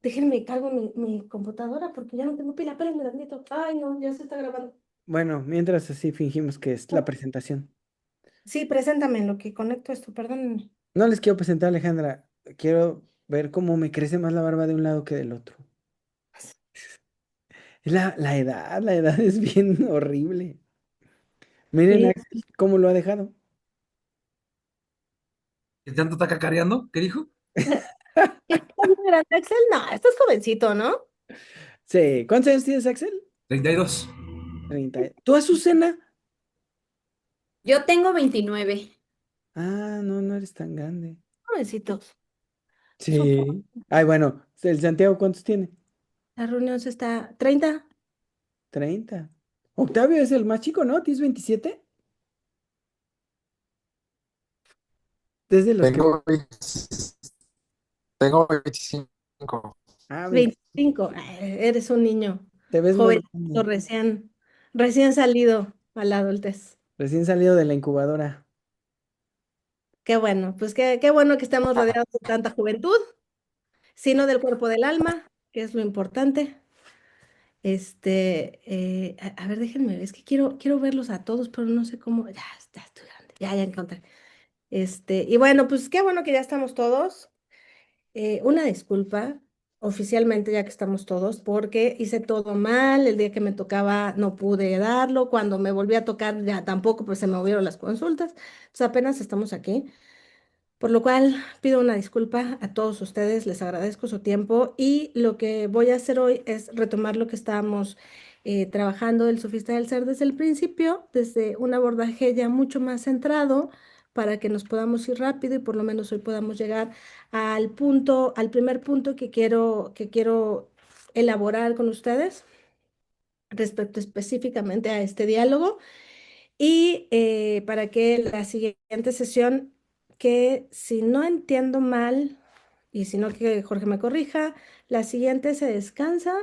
Déjenme cargo mi computadora porque ya no tengo pila. Espérenme tantito. Ay, no, ya se está grabando. Bueno, mientras así fingimos que es la presentación. Sí, preséntame en lo que conecto esto, perdónenme. No les quiero presentar a Alejandra. Quiero ver cómo me crece más la barba de un lado que del otro. Es la edad es bien horrible. Miren a Sí. Axel cómo lo ha dejado. ¿Que tanto está cacareando? ¿Qué dijo? ¿Estás muy grande, Axel? No, estás jovencito, ¿no? Sí, ¿cuántos años tienes, Axel? 32. 30. ¿Tú, Azucena? Yo tengo 29. Ah, no, no eres tan grande. Jovencitos. Supongo. Sí. Ay, bueno, el Santiago, ¿cuántos tiene? La reunión se está. 30. 30. Octavio es el más chico, ¿no? ¿Tienes 27? Desde los que... Tengo 20 tengo 25. Ah, 20. 25. Eres un niño. Te ves más Jovencito, grande. recién salido a la adultez. Recién salido de la incubadora. Qué bueno, pues qué bueno que estamos rodeados de tanta juventud, sino del cuerpo del alma, que es lo importante. A ver, déjenme, es que quiero verlos a todos, pero no sé cómo. Ya estoy grande, ya encontré. Y bueno, pues qué bueno que ya estamos todos. Una disculpa, oficialmente ya que estamos todos, porque hice todo mal. El día que me tocaba no pude darlo. Cuando me volví a tocar ya tampoco, pues se me movieron las consultas. Entonces apenas estamos aquí. Por lo cual pido una disculpa a todos ustedes, les agradezco su tiempo y lo que voy a hacer hoy es retomar lo que estábamos trabajando del sofista del ser desde el principio, desde un abordaje ya mucho más centrado para que nos podamos ir rápido y por lo menos hoy podamos llegar al punto, al primer punto que quiero elaborar con ustedes respecto específicamente a este diálogo. Y para que la siguiente sesión, que si no entiendo mal, y si no que Jorge me corrija, la siguiente se descansa,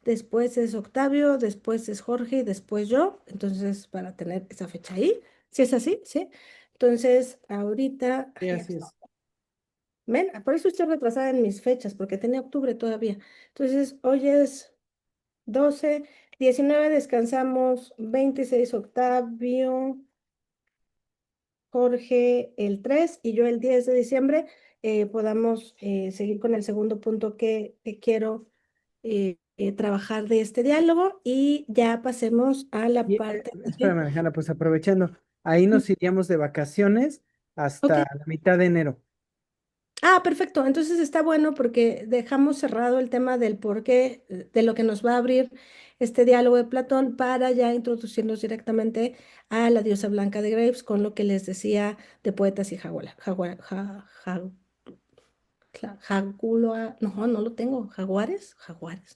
después es Octavio, después es Jorge y después yo. Entonces, para tener esa fecha ahí, si es así, ¿sí? Entonces, ahorita, Sí, ay, ya así está. es. Ven, por eso estoy retrasada en mis fechas, porque tenía octubre todavía. Entonces, hoy es 12, 19 descansamos, 26 Octavio. Jorge el 3 y yo el 10 de diciembre, podamos seguir con el segundo punto que quiero trabajar de este diálogo y ya pasemos a la Y, parte de... espérame, Alejandra, pues aprovechando, ahí nos iríamos de vacaciones Ok. hasta la mitad de enero. Ah, perfecto. Entonces está bueno porque dejamos cerrado el tema del por qué, de lo que nos va a abrir este diálogo de Platón para ya introducirnos directamente a la diosa blanca de Graves con lo que les decía de poetas y no, no lo tengo. Jaguares,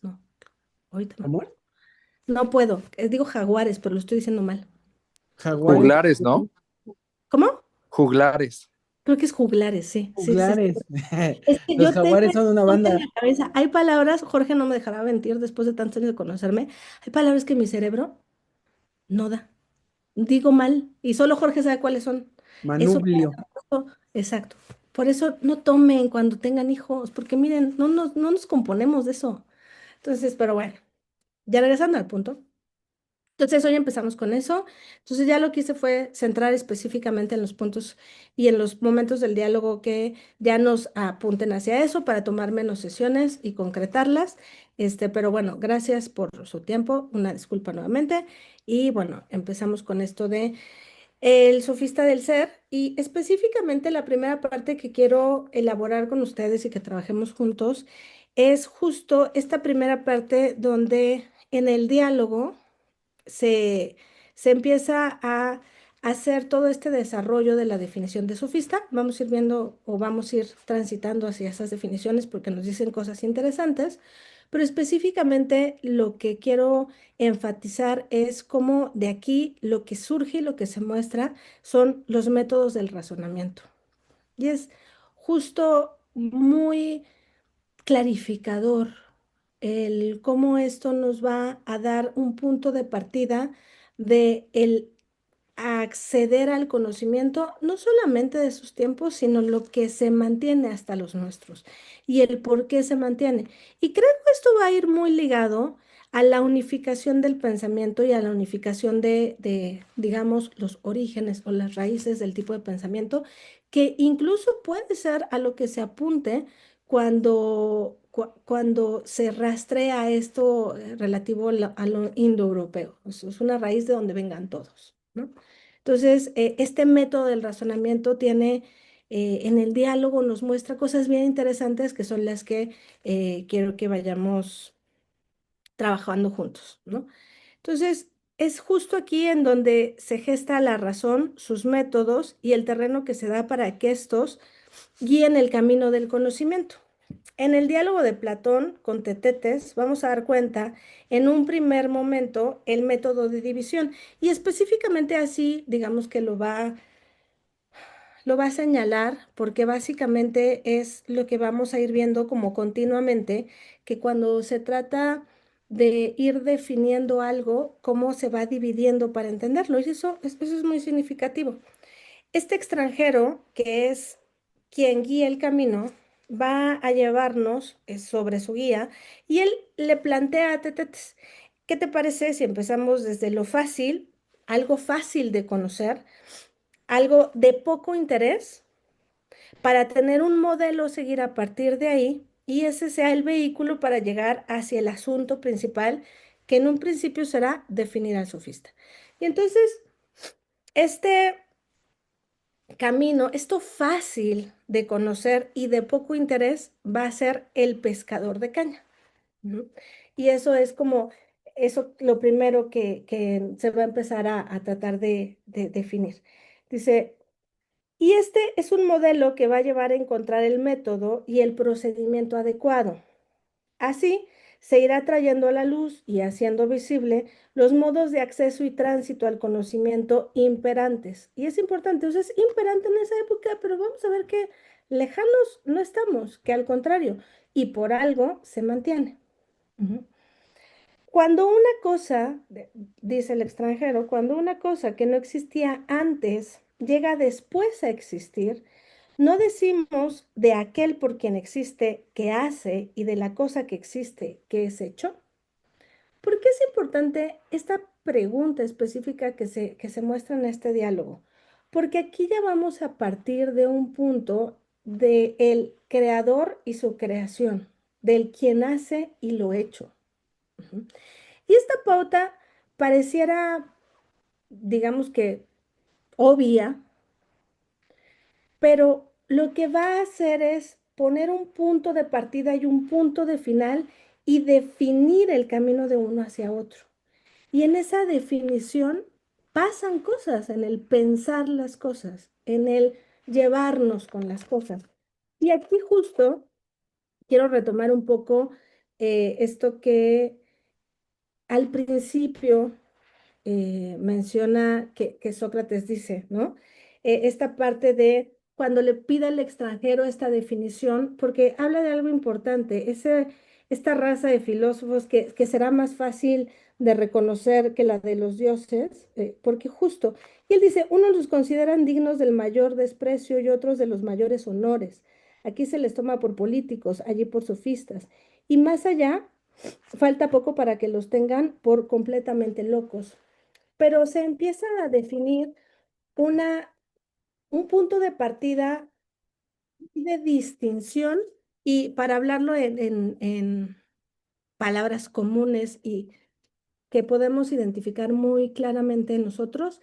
no. Ahorita me ¿Cómo? acuerdo. No puedo. Digo jaguares, pero lo estoy diciendo mal. Jaguares. Juglares, ¿no? ¿Cómo? Juglares. Creo que es juglares, sí, sí, sí, sí. Juglares. Es que Los yo tengo jaguares ese son una nombre en banda. la cabeza. Hay palabras, Jorge no me dejará mentir después de tantos años de conocerme. Hay palabras que mi cerebro no da. Digo mal y solo Jorge sabe cuáles son. Eso, Manublio. exacto. Por eso no tomen cuando tengan hijos, porque miren, no nos componemos de eso. Entonces, pero bueno, ya regresando al punto. Entonces, hoy empezamos con eso. Entonces, ya lo que hice fue centrar específicamente en los puntos y en los momentos del diálogo que ya nos apunten hacia eso para tomar menos sesiones y concretarlas. Pero bueno, gracias por su tiempo. Una disculpa nuevamente. Y bueno, empezamos con esto de el sofista del ser y específicamente la primera parte que quiero elaborar con ustedes y que trabajemos juntos es justo esta primera parte donde en el diálogo se, se empieza a hacer todo este desarrollo de la definición de sofista. Vamos a ir viendo o vamos a ir transitando hacia esas definiciones porque nos dicen cosas interesantes, pero específicamente lo que quiero enfatizar es cómo de aquí lo que surge y lo que se muestra son los métodos del razonamiento. Y es justo muy clarificador el cómo esto nos va a dar un punto de partida de el a acceder al conocimiento, no solamente de sus tiempos, sino lo que se mantiene hasta los nuestros y el por qué se mantiene. Y creo que esto va a ir muy ligado a la unificación del pensamiento y a la unificación digamos, los orígenes o las raíces del tipo de pensamiento, que incluso puede ser a lo que se apunte cuando se rastrea esto relativo a lo indoeuropeo. Es una raíz de donde vengan todos, ¿no? Entonces, este método del razonamiento tiene, en el diálogo nos muestra cosas bien interesantes que son las que quiero que vayamos trabajando juntos, ¿no? Entonces, es justo aquí en donde se gesta la razón, sus métodos y el terreno que se da para que estos guíen el camino del conocimiento. En el diálogo de Platón con Tetetes vamos a dar cuenta en un primer momento el método de división y específicamente así, digamos que lo va a señalar porque básicamente es lo que vamos a ir viendo como continuamente, que cuando se trata de ir definiendo algo, cómo se va dividiendo para entenderlo. Y eso es muy significativo. Este extranjero, que es quien guía el camino, va a llevarnos sobre su guía y él le plantea a Tetetes, ¿qué te parece si empezamos desde lo fácil, algo fácil de conocer, algo de poco interés, para tener un modelo a seguir a partir de ahí y ese sea el vehículo para llegar hacia el asunto principal, que en un principio será definir al sofista? Y entonces, este camino, esto fácil de conocer y de poco interés, va a ser el pescador de caña. ¿No? Y eso es como, eso lo primero que se va a empezar a tratar de definir. Dice, y este es un modelo que va a llevar a encontrar el método y el procedimiento adecuado. Así se irá trayendo a la luz y haciendo visible los modos de acceso y tránsito al conocimiento imperantes. Y es importante, o sea, es imperante en esa época, pero vamos a ver que lejanos no estamos, que al contrario, y por algo se mantiene. Ujú. Cuando una cosa, dice el extranjero, cuando una cosa que no existía antes llega después a existir, no decimos de aquel por quien existe que hace y de la cosa que existe que es hecho. ¿Por qué es importante esta pregunta específica que se muestra en este diálogo? Porque aquí ya vamos a partir de un punto del creador y su creación, del quien hace y lo hecho. Ujú. Y esta pauta pareciera, digamos que obvia, pero lo que va a hacer es poner un punto de partida y un punto de final y definir el camino de uno hacia otro. Y en esa definición pasan cosas, en el pensar las cosas, en el llevarnos con las cosas. Y aquí justo quiero retomar un poco esto que al principio menciona que Sócrates dice, ¿no? Esta parte de cuando le pide al extranjero esta definición, porque habla de algo importante, esta raza de filósofos que será más fácil de reconocer que la de los dioses, porque justo, y él dice, unos los consideran dignos del mayor desprecio y otros de los mayores honores. Aquí se les toma por políticos, allí por sofistas. Y más allá, falta poco para que los tengan por completamente locos, pero se empieza a definir una, un punto de partida de distinción y para hablarlo en palabras comunes y que podemos identificar muy claramente en nosotros,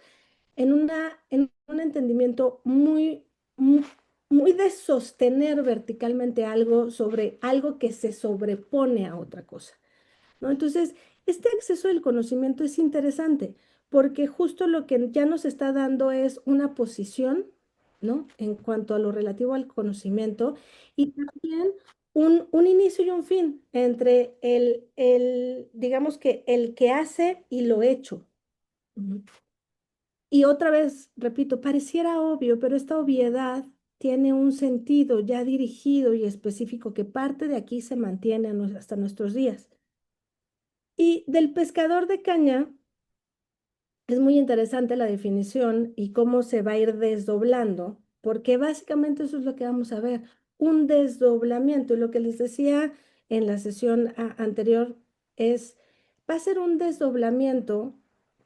en un entendimiento muy, muy de sostener verticalmente algo sobre algo que se sobrepone a otra cosa. ¿No? Entonces, este acceso del conocimiento es interesante porque justo lo que ya nos está dando es una posición, ¿no? En cuanto a lo relativo al conocimiento y también un inicio y un fin entre digamos que el que hace y lo hecho. Ujú. Y otra vez, repito, pareciera obvio, pero esta obviedad tiene un sentido ya dirigido y específico que parte de aquí se mantiene hasta nuestros días. Y del pescador de caña es muy interesante la definición y cómo se va a ir desdoblando, porque básicamente eso es lo que vamos a ver, un desdoblamiento. Y lo que les decía en la sesión anterior es, va a ser un desdoblamiento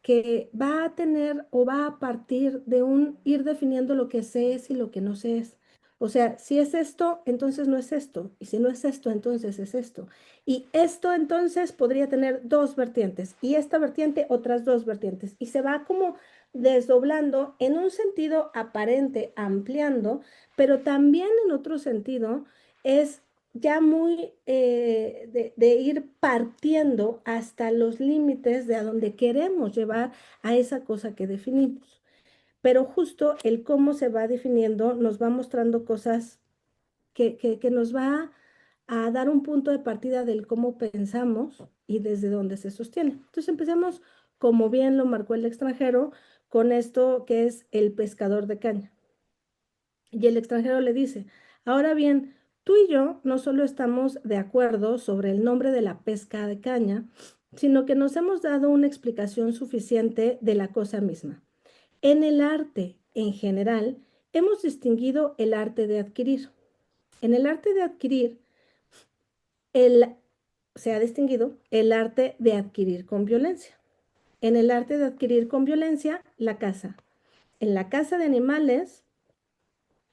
que va a tener o va a partir de un ir definiendo lo que se es y lo que no se es. O sea, si es esto, entonces no es esto. Y si no es esto, entonces es esto. Y esto entonces podría tener dos vertientes y esta vertiente otras dos vertientes. Y se va como desdoblando en un sentido aparente, ampliando, pero también en otro sentido es ya muy de ir partiendo hasta los límites de a donde queremos llevar a esa cosa que definimos. Pero justo el cómo se va definiendo nos va mostrando cosas que nos va a dar un punto de partida del cómo pensamos y desde dónde se sostiene. Entonces empezamos, como bien lo marcó el extranjero, con esto que es el pescador de caña. Y el extranjero le dice, ahora bien, tú y yo no solo estamos de acuerdo sobre el nombre de la pesca de caña, sino que nos hemos dado una explicación suficiente de la cosa misma. En el arte, en general, hemos distinguido el arte de adquirir. En el arte de adquirir, el, se ha distinguido el arte de adquirir con violencia. En el arte de adquirir con violencia, la caza. En la caza de animales,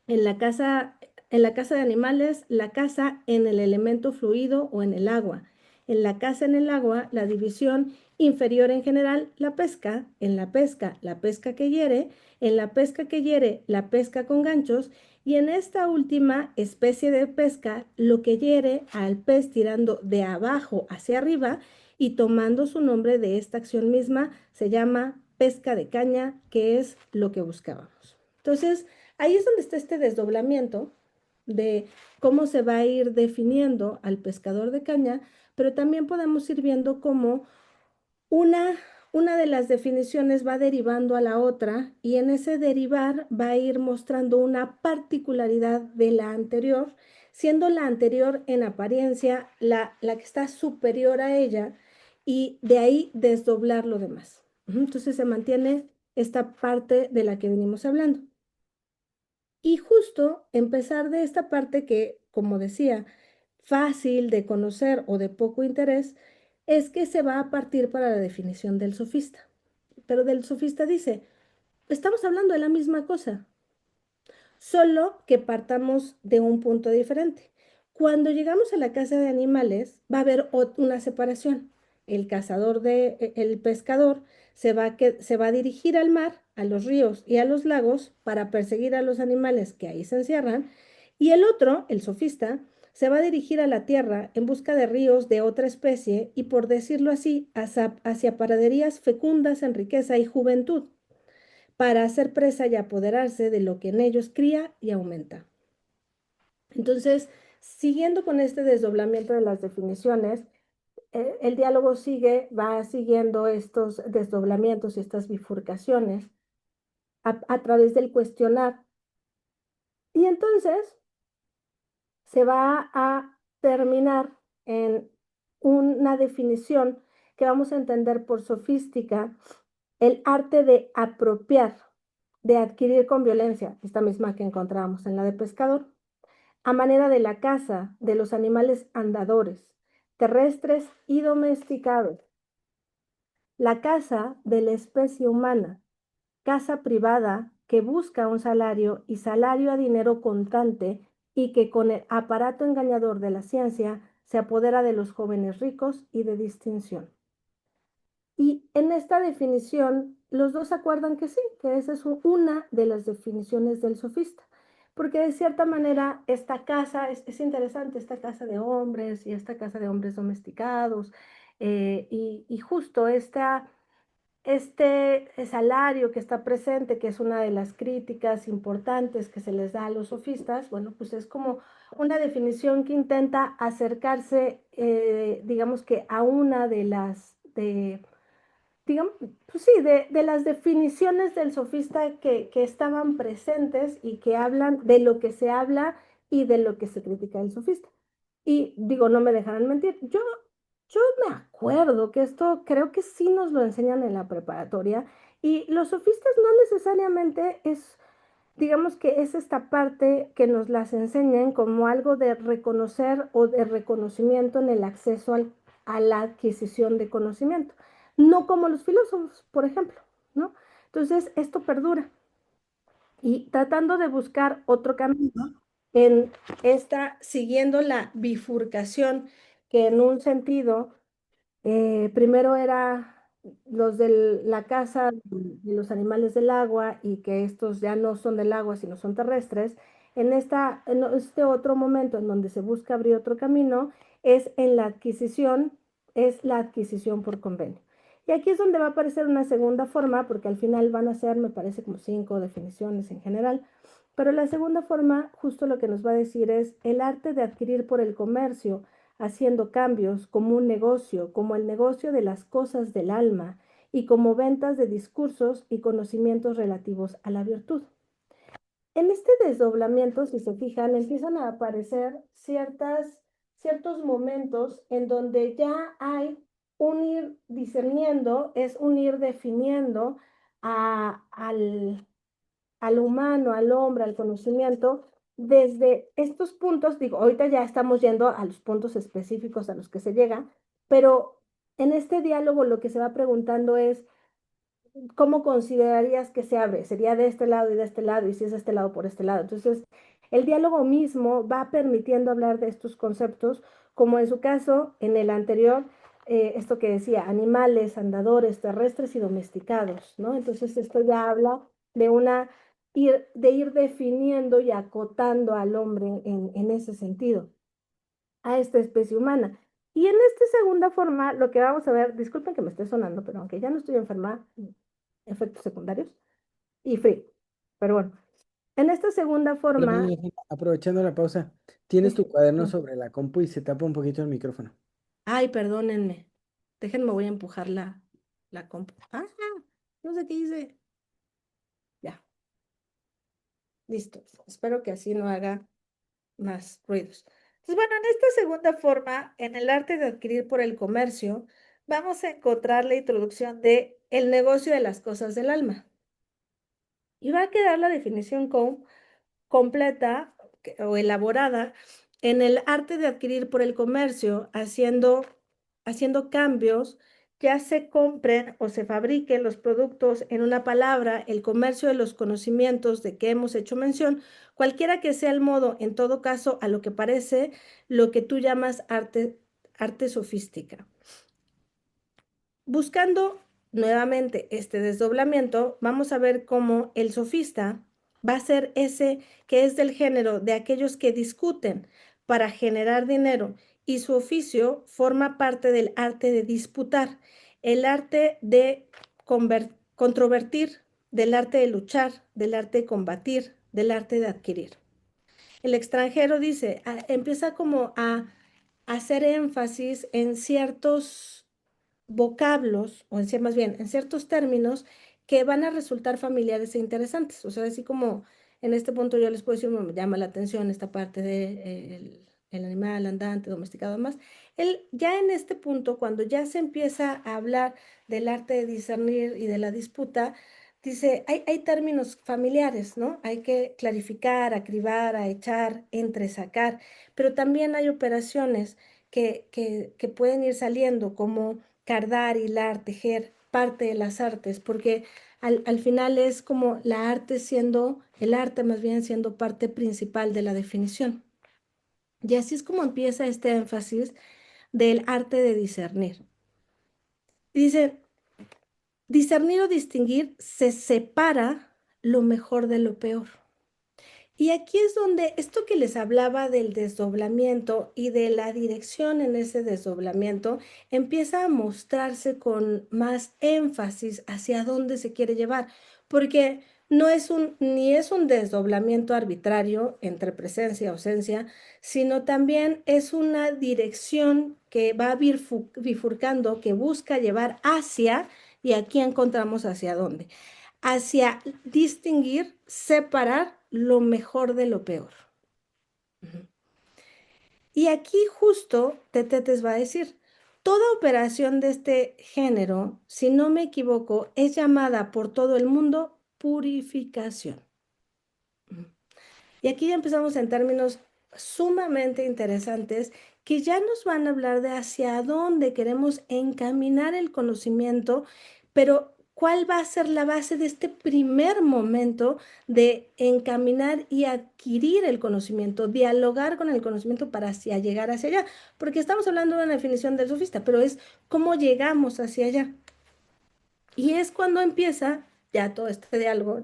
en la caza, en la caza de animales, la caza en el elemento fluido o en el agua. En la caza en el agua, la división inferior en general, la pesca. En la pesca que hiere. En la pesca que hiere, la pesca con ganchos. Y en esta última especie de pesca, lo que hiere al pez tirando de abajo hacia arriba y tomando su nombre de esta acción misma, se llama pesca de caña, que es lo que buscábamos. Entonces, ahí es donde está este desdoblamiento de cómo se va a ir definiendo al pescador de caña, pero también podemos ir viendo cómo una, una de las definiciones va derivando a la otra y en ese derivar va a ir mostrando una particularidad de la anterior, siendo la anterior en apariencia la que está superior a ella y de ahí desdoblar lo demás. Entonces se mantiene esta parte de la que venimos hablando. Y justo empezar de esta parte que, como decía, fácil de conocer o de poco interés, es que se va a partir para la definición del sofista. Pero del sofista dice, estamos hablando de la misma cosa, solo que partamos de un punto diferente. Cuando llegamos a la casa de animales, va a haber una separación. El pescador se va a dirigir al mar, a los ríos y a los lagos para perseguir a los animales que ahí se encierran, y el otro, el sofista, se va a dirigir a la tierra en busca de ríos de otra especie y, por decirlo así, hacia praderías fecundas en riqueza y juventud para hacer presa y apoderarse de lo que en ellos cría y aumenta. Entonces, siguiendo con este desdoblamiento de las definiciones, el diálogo va siguiendo estos desdoblamientos y estas bifurcaciones a través del cuestionar. Y entonces se va a terminar en una definición que vamos a entender por sofística, el arte de apropiar, de adquirir con violencia, esta misma que encontramos en la de pescador, a manera de la caza de los animales andadores, terrestres y domesticados. La caza de la especie humana, caza privada que busca un salario y salario a dinero contante y que con el aparato engañador de la ciencia se apodera de los jóvenes ricos y de distinción. Y en esta definición, los dos acuerdan que sí, que esa es una de las definiciones del sofista, porque de cierta manera esta casa, es interesante, esta casa de hombres y esta casa de hombres domesticados, y justo este salario que está presente, que es una de las críticas importantes que se les da a los sofistas, bueno, pues es como una definición que intenta acercarse, digamos que a una de digamos, pues sí, de las definiciones del sofista que estaban presentes y que hablan de lo que se habla y de lo que se critica del sofista. Y digo, no me dejarán mentir, yo me acuerdo que esto creo que sí nos lo enseñan en la preparatoria Y los sofistas no necesariamente es, digamos que es esta parte que nos las enseñan como algo de reconocer o de reconocimiento en el acceso a la adquisición de conocimiento, no como los filósofos, por ejemplo, ¿no? Entonces, esto perdura y tratando de buscar otro camino en esta, siguiendo la bifurcación que en un sentido primero era los de la casa de los animales del agua y que estos ya no son del agua, sino son terrestres. En este otro momento en donde se busca abrir otro camino es en la adquisición, es la adquisición por convenio. Y aquí es donde va a aparecer una segunda forma, porque al final van a ser, me parece, como 5 definiciones en general. Pero la segunda forma, justo lo que nos va a decir es el arte de adquirir por el comercio haciendo cambios como un negocio, como el negocio de las cosas del alma y como ventas de discursos y conocimientos relativos a la virtud. En este desdoblamiento, si se fijan, empiezan a aparecer ciertos momentos en donde ya hay un ir discerniendo, es un ir definiendo al humano, al hombre, al conocimiento, desde estos puntos, digo, ahorita ya estamos yendo a los puntos específicos a los que se llega, pero en este diálogo lo que se va preguntando es, ¿cómo considerarías que se abre? ¿Sería de este lado y de este lado? Y si es de este lado, por este lado. Entonces, el diálogo mismo va permitiendo hablar de estos conceptos, como en su caso, en el anterior, esto que decía, animales, andadores, terrestres y domesticados, ¿no? Entonces, esto ya habla de de ir definiendo y acotando al hombre en ese sentido, a esta especie humana. Y en esta segunda forma, lo que vamos a ver, disculpen que me esté sonando, pero aunque ya no estoy enferma, efectos secundarios y frío. Pero bueno, en esta segunda Perdón, forma, Alejandra, aprovechando la pausa, tienes es- tu cuaderno sobre la compu y se tapa un poquito el micrófono. ay, perdónenme, déjenme, voy a empujar la compu. Ah, no sé qué hice. Ya, listo. Espero que así no haga más ruidos. Entonces, bueno, en esta segunda forma, en el arte de adquirir por el comercio, vamos a encontrar la introducción de el negocio de las cosas del alma. Y va a quedar la definición completa o elaborada en el arte de adquirir por el comercio, haciendo cambios, ya se compren o se fabriquen los productos, en una palabra, el comercio de los conocimientos de que hemos hecho mención, cualquiera que sea el modo, en todo caso, a lo que parece lo que tú llamas arte sofística. Buscando nuevamente este desdoblamiento, vamos a ver cómo el sofista va a ser ese que es del género de aquellos que discuten para generar dinero y su oficio forma parte del arte de disputar, el arte de controvertir, del arte de luchar, del arte de combatir, del arte de adquirir. El extranjero dice, empieza como a hacer énfasis en ciertos vocablos, o en, más bien, en ciertos términos que van a resultar familiares e interesantes. O sea, así como en este punto yo les puedo decir, me llama la atención esta parte de el animal andante, domesticado, más. Él, ya en este punto, cuando ya se empieza a hablar del arte de discernir y de la disputa, dice, hay términos familiares, ¿no? Hay que clarificar, acribar, a echar, entresacar, pero también hay operaciones que pueden ir saliendo como cardar, hilar, tejer, parte de las artes, porque al final es como la arte siendo, el arte más bien siendo parte principal de la definición. Y así es como empieza este énfasis del arte de discernir. Dice, discernir o distinguir se separa lo mejor de lo peor. Y aquí es donde esto que les hablaba del desdoblamiento y de la dirección en ese desdoblamiento empieza a mostrarse con más énfasis hacia dónde se quiere llevar, porque no es ni es un desdoblamiento arbitrario entre presencia y ausencia, sino también es una dirección que va bifurcando, que busca llevar hacia, y aquí encontramos hacia dónde hacia distinguir, separar lo mejor de lo peor. Ujú. Y aquí justo Tetetes va a decir, Toda operación de este género, si no me equivoco, es llamada por todo el mundo purificación. Y aquí ya empezamos en términos sumamente interesantes que ya nos van a hablar de hacia dónde queremos encaminar el conocimiento, pero cuál va a ser la base de este primer momento de encaminar y adquirir el conocimiento, dialogar con el conocimiento para hacia llegar hacia allá, porque estamos hablando de una definición del sofista, pero es cómo llegamos hacia allá. Y es cuando empieza ya todo este diálogo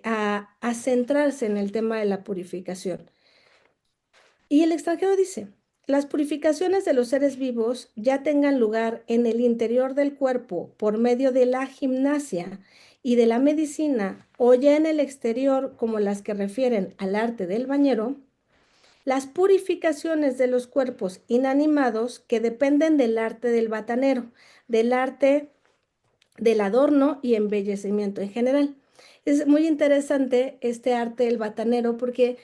a centrarse en el tema de la purificación. Y el extranjero dice, las purificaciones de los seres vivos ya tengan lugar en el interior del cuerpo por medio de la gimnasia y de la medicina o ya en el exterior como las que refieren al arte del bañero, las purificaciones de los cuerpos inanimados que dependen del arte del batanero, del arte del adorno y embellecimiento en general. Es muy interesante este arte del batanero porque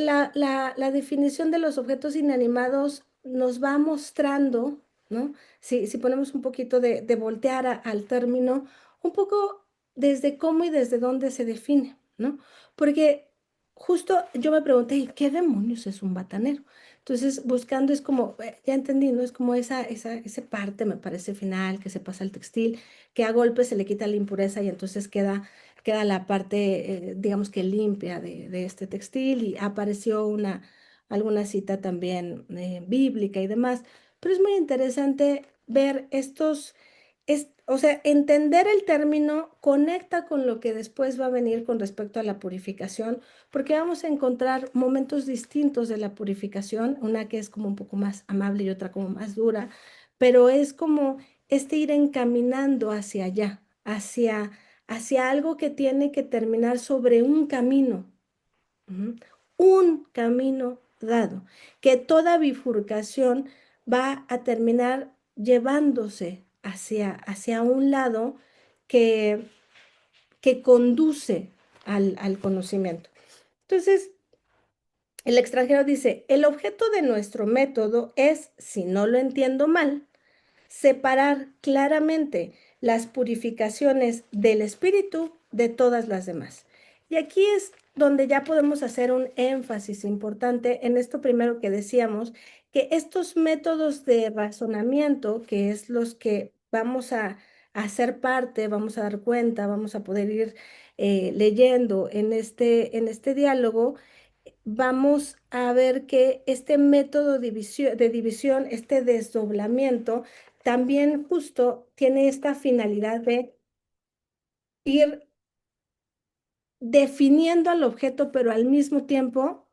la definición de los objetos inanimados nos va mostrando, ¿no? Si ponemos un poquito de voltear al término, un poco desde cómo y desde dónde se define, ¿no? Porque justo yo me pregunté, ¿y qué demonios es un batanero? Entonces, buscando es como, ya entendí, ¿no? Es como esa parte, me parece final, que se pasa al textil, que a golpe se le quita la impureza y entonces queda la parte, digamos que limpia de este textil y apareció alguna cita también bíblica y demás. Pero es muy interesante ver o sea, entender el término conecta con lo que después va a venir con respecto a la purificación, porque vamos a encontrar momentos distintos de la purificación, una que es como un poco más amable y otra como más dura, pero es como ir encaminando hacia allá, hacia algo que tiene que terminar sobre un camino, ujú, un camino dado, que toda bifurcación va a terminar llevándose hacia un lado que, que conduce al conocimiento. Entonces, el extranjero dice, el objeto de nuestro método es, si no lo entiendo mal, separar claramente las purificaciones del espíritu de todas las demás. Y aquí es donde ya podemos hacer un énfasis importante en esto primero que decíamos, que estos métodos de razonamiento, que es los que vamos a hacer parte, vamos a dar cuenta, vamos a poder ir leyendo en este diálogo, vamos a ver que este método de división, este desdoblamiento, también justo tiene esta finalidad de ir definiendo al objeto, pero al mismo tiempo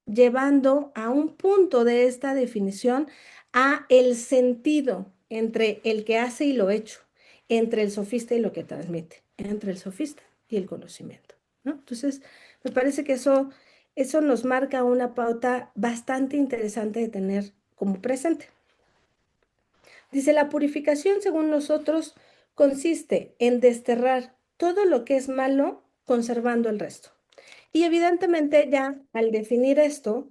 llevando a un punto de esta definición a el sentido entre el que hace y lo hecho, entre el sofista y lo que transmite, entre el sofista y el conocimiento, ¿no? Entonces, me parece que eso nos marca una pauta bastante interesante de tener como presente. Dice, la purificación, según nosotros, consiste en desterrar todo lo que es malo, conservando el resto. Y evidentemente ya al definir esto,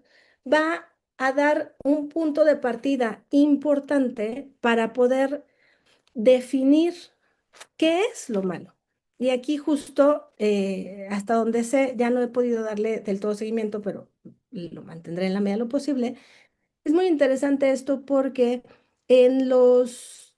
va a dar un punto de partida importante para poder definir qué es lo malo. Y aquí justo, hasta donde sé, ya no he podido darle del todo seguimiento, pero lo mantendré en la medida de lo posible. Es muy interesante esto porque en los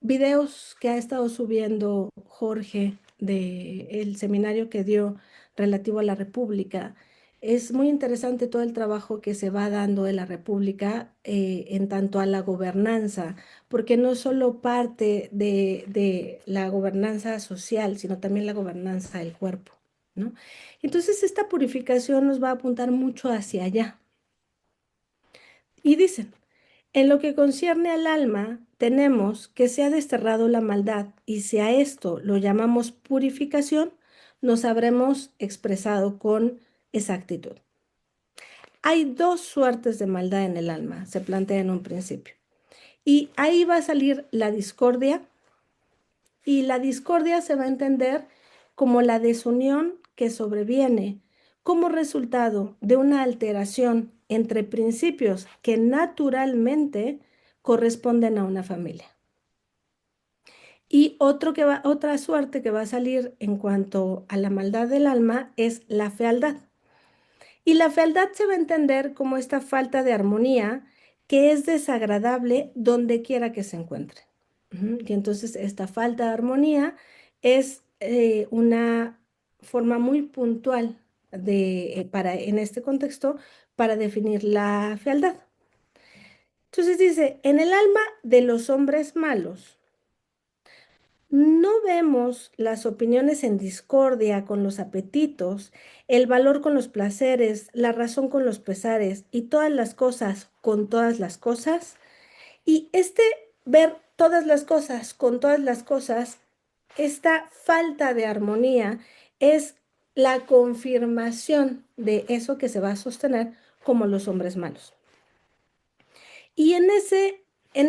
videos que ha estado subiendo Jorge del seminario que dio relativo a la República, es muy interesante todo el trabajo que se va dando de la República en tanto a la gobernanza, porque no solo parte de la gobernanza social, sino también la gobernanza del cuerpo, ¿no? Entonces, esta purificación nos va a apuntar mucho hacia allá. Y dicen, en lo que concierne al alma, tenemos que se ha desterrado la maldad, y si a esto lo llamamos purificación, nos habremos expresado con exactitud. Hay dos suertes de maldad en el alma, se plantea en un principio. Y ahí va a salir la discordia, y la discordia se va a entender como la desunión que sobreviene como resultado de una alteración entre principios que naturalmente corresponden a una familia. Y otra suerte que va a salir en cuanto a la maldad del alma es la fealdad. Y la fealdad se va a entender como esta falta de armonía que es desagradable donde quiera que se encuentre. Y entonces esta falta de armonía es una forma muy puntual en este contexto para definir la fealdad. Entonces dice, en el alma de los hombres malos, no vemos las opiniones en discordia con los apetitos, el valor con los placeres, la razón con los pesares y todas las cosas con todas las cosas. Y este ver todas las cosas con todas las cosas, esta falta de armonía es la confirmación de eso que se va a sostener como los hombres malos. Y en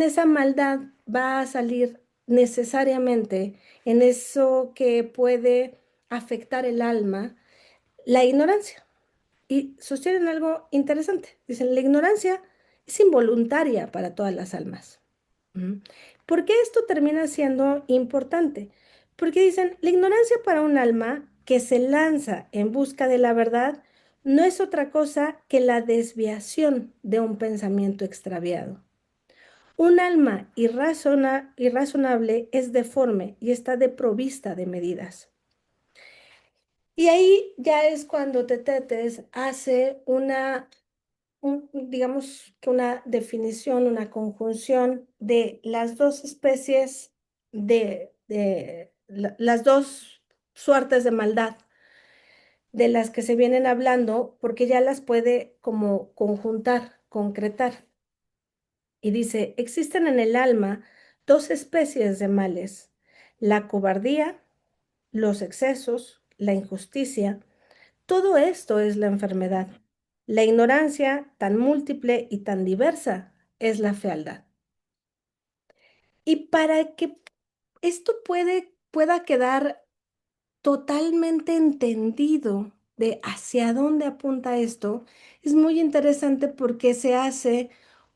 esa maldad va a salir necesariamente, en eso que puede afectar el alma, la ignorancia. Y sostienen algo interesante. Dicen, la ignorancia es involuntaria para todas las almas. ¿Por qué esto termina siendo importante? Porque dicen, la ignorancia para un alma que se lanza en busca de la verdad no es otra cosa que la desviación de un pensamiento extraviado. Un alma irrazonable es deforme y está desprovista de medidas. Y ahí ya es cuando Tetetes hace digamos que una definición, una conjunción de las dos especies las dos suertes de maldad de las que se vienen hablando, porque ya las puede como conjuntar, concretar. Y dice, existen en el alma dos especies de males, la cobardía, los excesos, la injusticia. Todo esto es la enfermedad. La ignorancia, tan múltiple y tan diversa, es la fealdad. Y para que esto pueda quedar totalmente entendido de hacia dónde apunta esto, es muy interesante porque se hace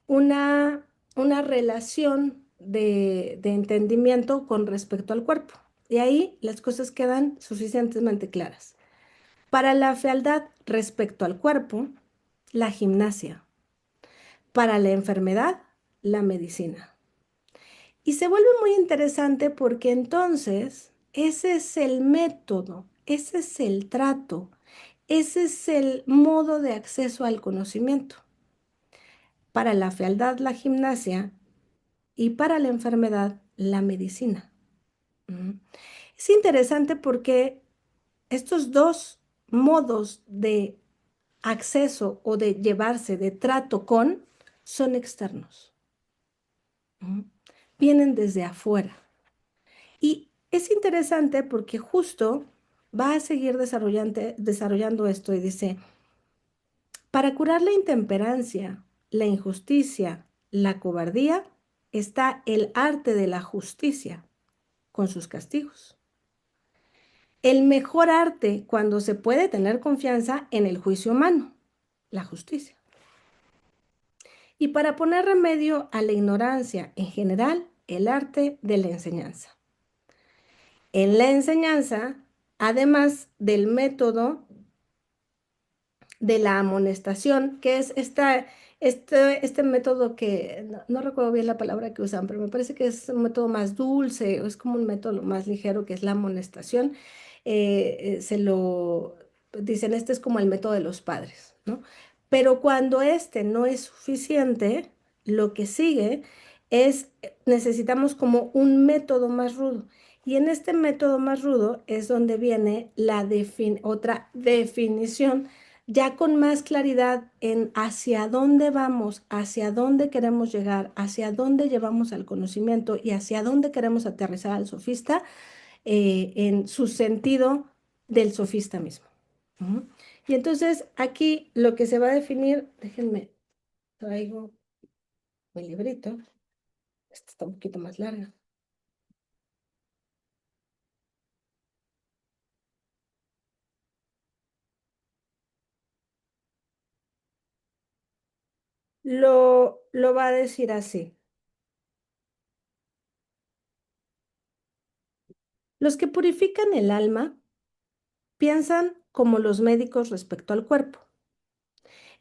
una, una relación de entendimiento con respecto al cuerpo. Y ahí las cosas quedan suficientemente claras. Para la fealdad respecto al cuerpo, la gimnasia. Para la enfermedad, la medicina. Y se vuelve muy interesante porque entonces ese es el método, ese es el trato, ese es el modo de acceso al conocimiento. Para la fealdad, la gimnasia y para la enfermedad, la medicina. Es interesante porque estos dos modos de acceso o de llevarse de trato con son externos. Vienen desde afuera. Y es interesante porque justo va a seguir desarrollando esto y dice, para curar la intemperancia, la injusticia, la cobardía, está el arte de la justicia con sus castigos. El mejor arte cuando se puede tener confianza en el juicio humano, la justicia. Y para poner remedio a la ignorancia en general, el arte de la enseñanza. En la enseñanza, además del método de la amonestación, que es este método que no recuerdo bien la palabra que usan, pero me parece que es un método más dulce, o es como un método más ligero, que es la amonestación. Se lo dicen, este es como el método de los padres, ¿no? Pero cuando este no es suficiente, lo que sigue es, necesitamos como un método más rudo. Y en este método más rudo es donde viene otra definición ya con más claridad en hacia dónde vamos, hacia dónde queremos llegar, hacia dónde llevamos al conocimiento y hacia dónde queremos aterrizar al sofista en su sentido del sofista mismo. Y entonces aquí lo que se va a definir, déjenme, traigo mi librito, esta está un poquito más larga. lo va a decir así. Los que purifican el alma piensan como los médicos respecto al cuerpo.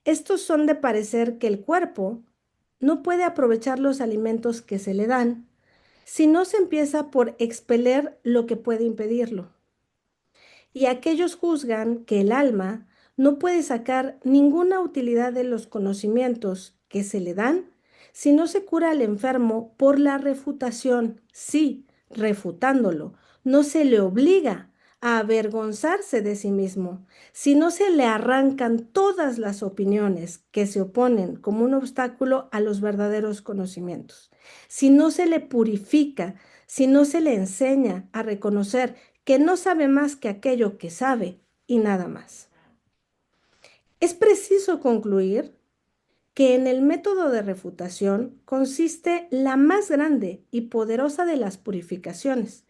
Estos son de parecer que el cuerpo no puede aprovechar los alimentos que se le dan si no se empieza por expeler lo que puede impedirlo. Y aquellos juzgan que el alma no puede sacar ninguna utilidad de los conocimientos que se le dan si no se cura al enfermo por la refutación. Sí, refutándolo, no se le obliga a avergonzarse de sí mismo, si no se le arrancan todas las opiniones que se oponen como un obstáculo a los verdaderos conocimientos, si no se le purifica, si no se le enseña a reconocer que no sabe más que aquello que sabe y nada más. Es preciso concluir que en el método de refutación consiste la más grande y poderosa de las purificaciones,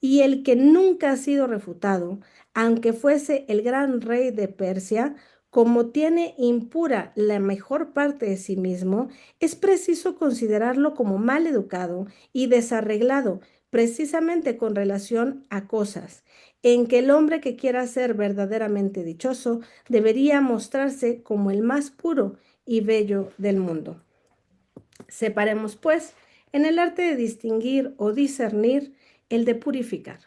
y el que nunca ha sido refutado, aunque fuese el gran rey de Persia, como tiene impura la mejor parte de sí mismo, es preciso considerarlo como mal educado y desarreglado, precisamente con relación a cosas en que el hombre que quiera ser verdaderamente dichoso debería mostrarse como el más puro y bello del mundo. Separemos, pues, en el arte de distinguir o discernir el de purificar.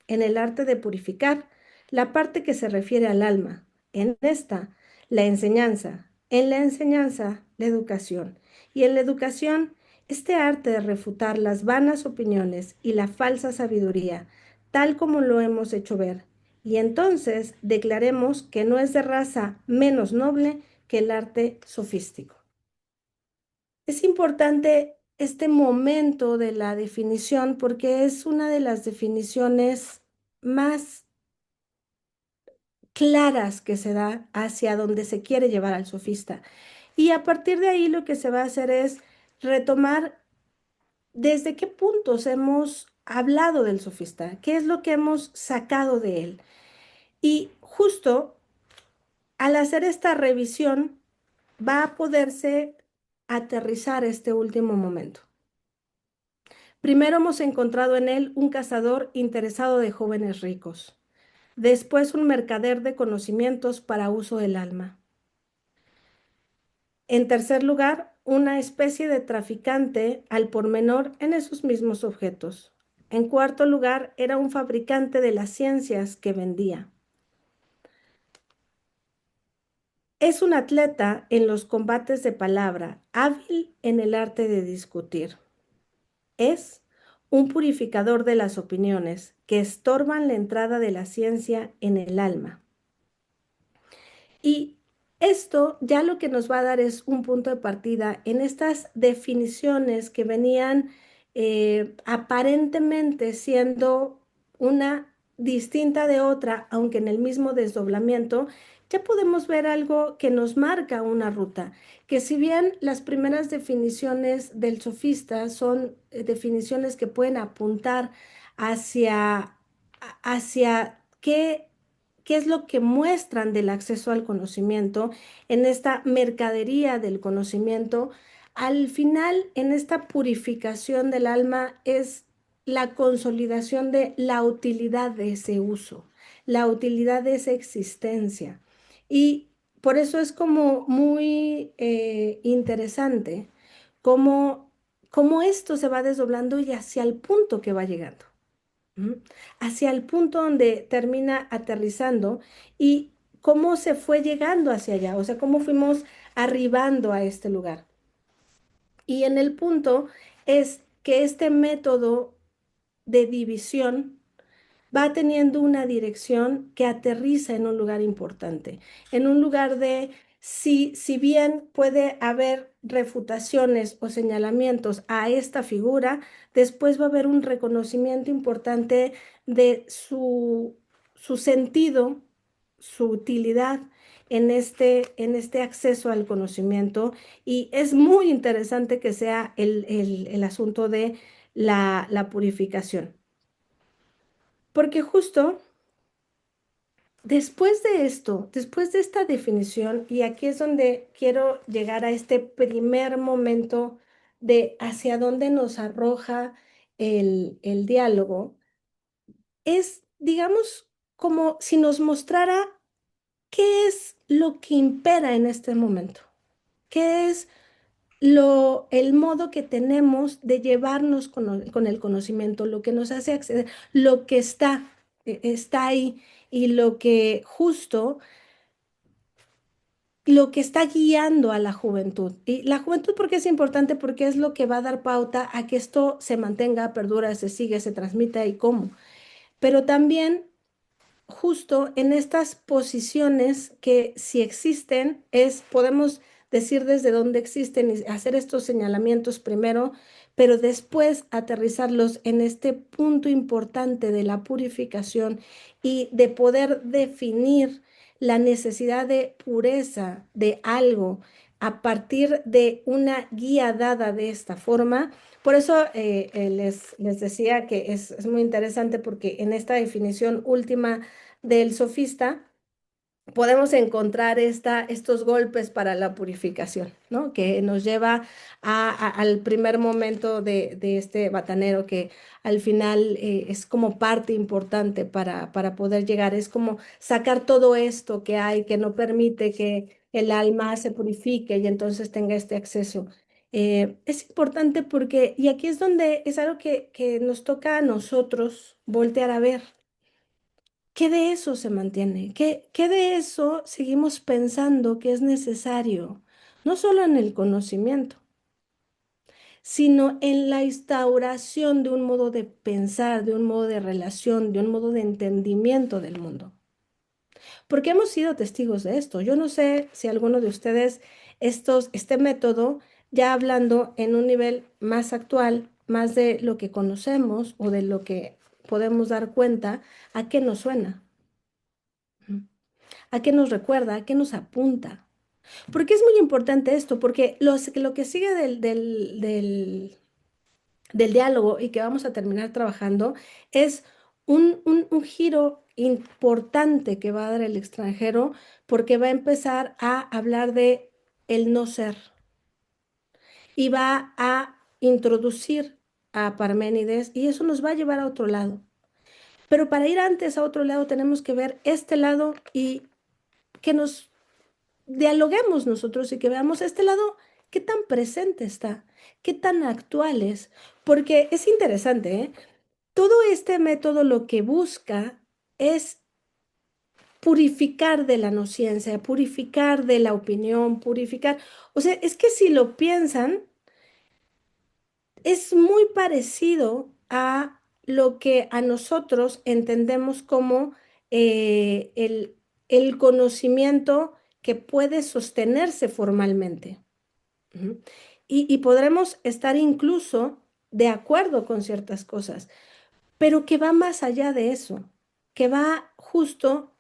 En el arte de purificar, la parte que se refiere al alma. En esta, la enseñanza. En la enseñanza, la educación. Y en la educación, este arte de refutar las vanas opiniones y la falsa sabiduría, tal como lo hemos hecho ver. Y entonces declaremos que no es de raza menos noble que el arte sofístico. Es importante este momento de la definición porque es una de las definiciones más claras que se da hacia donde se quiere llevar al sofista. Y a partir de ahí lo que se va a hacer es retomar desde qué puntos hemos hablado del sofista, qué es lo que hemos sacado de él. Y justo al hacer esta revisión va a poderse aterrizar este último momento. Primero hemos encontrado en él un cazador interesado de jóvenes ricos, después un mercader de conocimientos para uso del alma. En tercer lugar, una especie de traficante al por menor en esos mismos objetos. En cuarto lugar, era un fabricante de las ciencias que vendía. Es un atleta en los combates de palabra, hábil en el arte de discutir. Es un purificador de las opiniones que estorban la entrada de la ciencia en el alma. Y esto ya lo que nos va a dar es un punto de partida en estas definiciones que venían aparentemente siendo una distinta de otra, aunque en el mismo desdoblamiento, ya podemos ver algo que nos marca una ruta, que si bien las primeras definiciones del sofista son definiciones que pueden apuntar hacia qué es lo que muestran del acceso al conocimiento, en esta mercadería del conocimiento, al final, en esta purificación del alma, es la consolidación de la utilidad de ese uso, la utilidad de esa existencia. Y por eso es como muy interesante cómo, cómo esto se va desdoblando y hacia el punto que va llegando. ¿M? Hacia el punto donde termina aterrizando y cómo se fue llegando hacia allá, o sea, cómo fuimos arribando a este lugar. Y en el punto es que este método de división va teniendo una dirección que aterriza en un lugar importante, en un lugar de, si bien puede haber refutaciones o señalamientos a esta figura, después va a haber un reconocimiento importante de su sentido, su utilidad en este acceso al conocimiento. Y es muy interesante que sea el asunto de la purificación. Porque justo después de esto, después de esta definición, y aquí es donde quiero llegar a este primer momento de hacia dónde nos arroja el diálogo, es, digamos, como si nos mostrara qué es lo que impera en este momento, qué es el modo que tenemos de llevarnos con el conocimiento, lo que nos hace acceder, lo que está ahí y lo que justo, lo que está guiando a la juventud. Y la juventud, ¿por qué es importante? Porque es lo que va a dar pauta a que esto se mantenga, perdura, se sigue, se transmita y cómo. Pero también justo en estas posiciones que si existen, podemos decir desde dónde existen y hacer estos señalamientos primero, pero después aterrizarlos en este punto importante de la purificación y de poder definir la necesidad de pureza de algo a partir de una guía dada de esta forma. Por eso les decía que es muy interesante porque en esta definición última del sofista podemos encontrar estos golpes para la purificación, ¿no? Que nos lleva al primer momento de este batanero que al final es como parte importante para poder llegar, es como sacar todo esto que hay, que no permite que el alma se purifique y entonces tenga este acceso. Es importante porque, y aquí es donde es algo que nos toca a nosotros voltear a ver. ¿Qué de eso se mantiene? ¿Qué de eso seguimos pensando que es necesario? No solo en el conocimiento, sino en la instauración de un modo de pensar, de un modo de relación, de un modo de entendimiento del mundo. Porque hemos sido testigos de esto. Yo no sé si alguno de ustedes, este método, ya hablando en un nivel más actual, más de lo que conocemos o de lo que podemos dar cuenta, ¿a qué nos suena? ¿A qué nos recuerda? ¿A qué nos apunta? Porque es muy importante esto, porque lo que sigue del diálogo y que vamos a terminar trabajando es un giro importante que va a dar el extranjero, porque va a empezar a hablar de el no ser y va a introducir a Parménides y eso nos va a llevar a otro lado. Pero para ir antes a otro lado tenemos que ver este lado y que nos dialoguemos nosotros y que veamos este lado, qué tan presente está, qué tan actual es, porque es interesante, ¿eh? Todo este método lo que busca es purificar de la no ciencia, purificar de la opinión, purificar, o sea, es que si lo piensan, es muy parecido a lo que a nosotros entendemos como el conocimiento que puede sostenerse formalmente. Ujú. Y podremos estar incluso de acuerdo con ciertas cosas, pero que va más allá de eso, que va justo,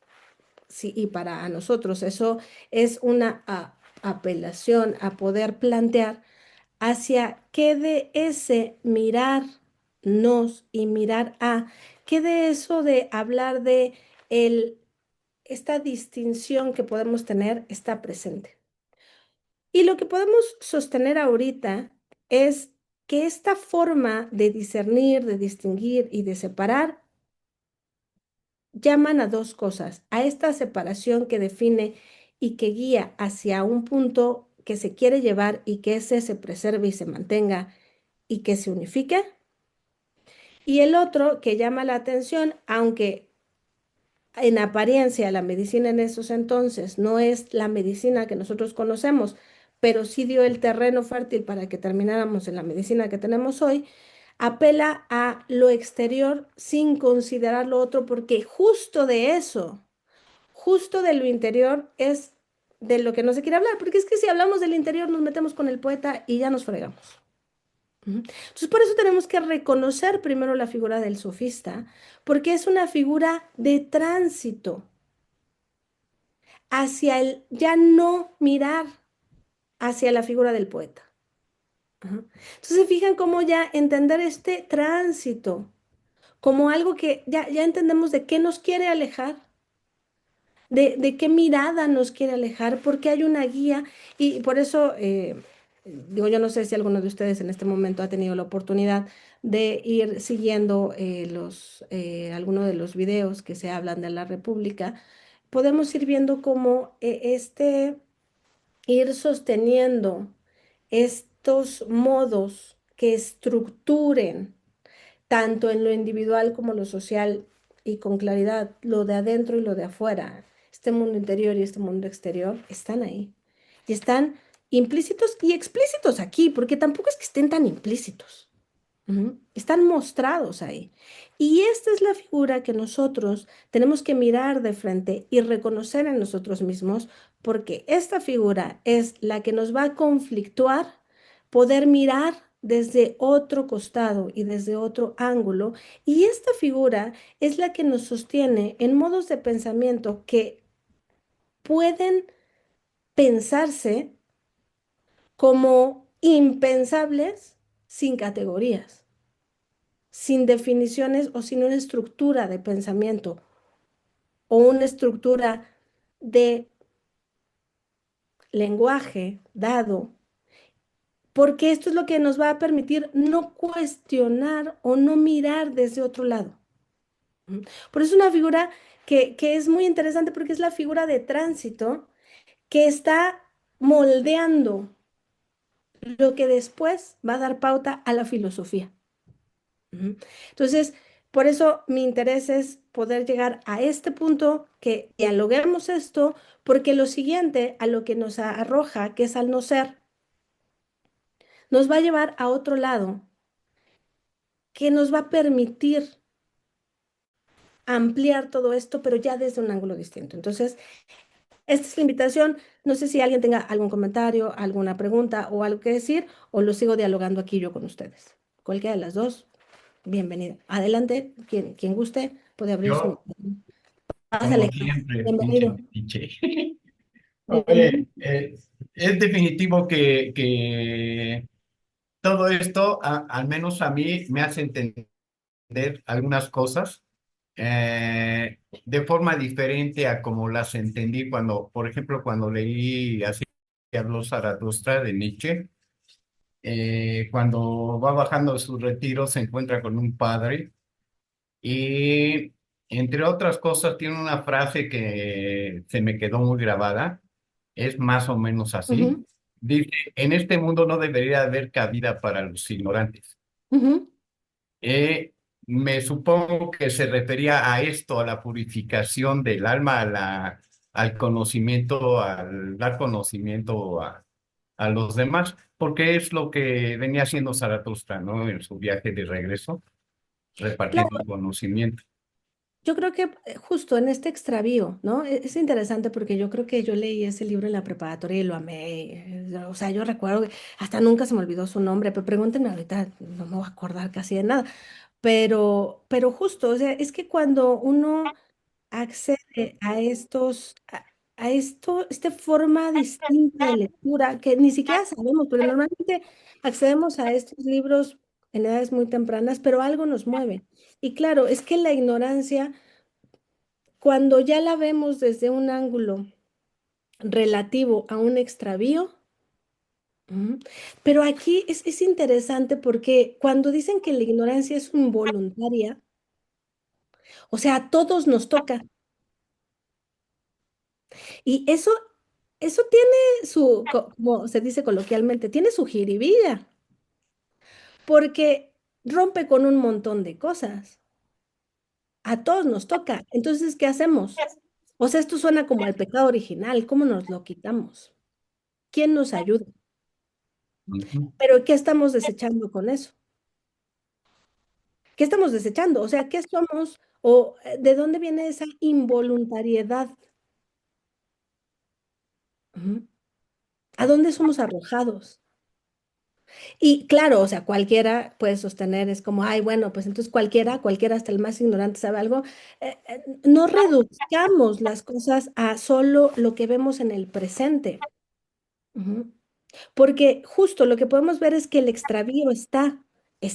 sí, y para nosotros eso es una apelación a poder plantear hacia qué de ese mirarnos y mirar qué de eso de hablar de el, esta distinción que podemos tener está presente. Y lo que podemos sostener ahorita es que esta forma de discernir, de distinguir y de separar llaman a dos cosas, a esta separación que define y que guía hacia un punto que se quiere llevar y que ese se preserve y se mantenga y que se unifique. Y el otro que llama la atención, aunque en apariencia la medicina en esos entonces no es la medicina que nosotros conocemos, pero sí dio el terreno fértil para que termináramos en la medicina que tenemos hoy, apela a lo exterior sin considerar lo otro, porque justo de eso, justo de lo interior es de lo que no se quiere hablar, porque es que si hablamos del interior nos metemos con el poeta y ya nos fregamos. Ujú. Entonces, por eso tenemos que reconocer primero la figura del sofista, porque es una figura de tránsito hacia el ya no mirar hacia la figura del poeta. Ajá. Entonces, se fijan cómo ya entender este tránsito como algo que ya entendemos de qué nos quiere alejar, de qué mirada nos quiere alejar, porque hay una guía y por eso, digo, yo no sé si alguno de ustedes en este momento ha tenido la oportunidad de ir siguiendo algunos de los videos que se hablan de la República, podemos ir viendo cómo ir sosteniendo estos modos que estructuren tanto en lo individual como lo social y con claridad, lo de adentro y lo de afuera, este mundo interior y este mundo exterior, están ahí. Y están implícitos y explícitos aquí, porque tampoco es que estén tan implícitos. Ujú. Están mostrados ahí. Y esta es la figura que nosotros tenemos que mirar de frente y reconocer en nosotros mismos, porque esta figura es la que nos va a conflictuar poder mirar desde otro costado y desde otro ángulo. Y esta figura es la que nos sostiene en modos de pensamiento que pueden pensarse como impensables sin categorías, sin definiciones o sin una estructura de pensamiento o una estructura de lenguaje dado, porque esto es lo que nos va a permitir no cuestionar o no mirar desde otro lado. ¿Mm? Por eso es una figura que es muy interesante porque es la figura de tránsito que está moldeando lo que después va a dar pauta a la filosofía. Ujú. Entonces, por eso mi interés es poder llegar a este punto, que dialoguemos esto, porque lo siguiente a lo que nos arroja, que es al no ser, nos va a llevar a otro lado, que nos va a permitir ampliar todo esto, pero ya desde un ángulo distinto. Entonces, esta es la invitación. No sé si alguien tenga algún comentario, alguna pregunta o algo que decir, o lo sigo dialogando aquí yo con ustedes. Cualquiera de las dos, bienvenida. Adelante, quien guste, puede abrir su Yo, micrófono. como Pásale, siempre, pinche bienvenido. metiche. Bienvenido. Oye, es definitivo que todo esto, al menos a mí, me hace entender algunas cosas de forma diferente a como las entendí cuando, por ejemplo, cuando leí Así habló Zaratustra de Nietzsche. Cuando va bajando de su retiro, se encuentra con un padre y, entre otras cosas, tiene una frase que se me quedó muy grabada. Es más o menos así. Ujú, Dice, en este mundo no debería haber cabida para los ignorantes. ujú. Eh, Me supongo que se refería a esto, a la purificación del alma, al conocimiento, al dar conocimiento a los demás, porque es lo que venía haciendo Zaratustra, ¿no? En su viaje de regreso, repartiendo Claro, conocimiento. yo creo que justo en este extravío, ¿no? Es interesante porque yo creo que yo leí ese libro en la preparatoria y lo amé. O sea, yo recuerdo que hasta nunca se me olvidó su nombre, pero pregúntenme ahorita, no me voy a acordar casi de nada. Pero justo, o sea, es que cuando uno accede a esto, esta forma distinta de lectura, que ni siquiera sabemos, pero normalmente accedemos a estos libros en edades muy tempranas, pero algo nos mueve. Y claro, es que la ignorancia, cuando ya la vemos desde un ángulo relativo a un extravío, ujú, pero aquí es interesante porque cuando dicen que la ignorancia es involuntaria, o sea, a todos nos toca. Y eso tiene como se dice coloquialmente, tiene su jiribilla, porque rompe con un montón de cosas. A todos nos toca. Entonces, ¿qué hacemos? O sea, esto suena como al pecado original. ¿Cómo nos lo quitamos? ¿Quién nos ayuda? Ujú. Pero ¿qué estamos desechando con eso? ¿Qué estamos desechando? O sea, ¿qué somos? ¿O de dónde viene esa involuntariedad? Ujú. ¿A dónde somos arrojados? Y claro, o sea, cualquiera puede sostener, es como, ay, bueno, pues entonces cualquiera, hasta el más ignorante sabe algo. No reduzcamos las cosas a solo lo que vemos en el presente. Ujú. Porque justo lo que podemos ver es que el extravío está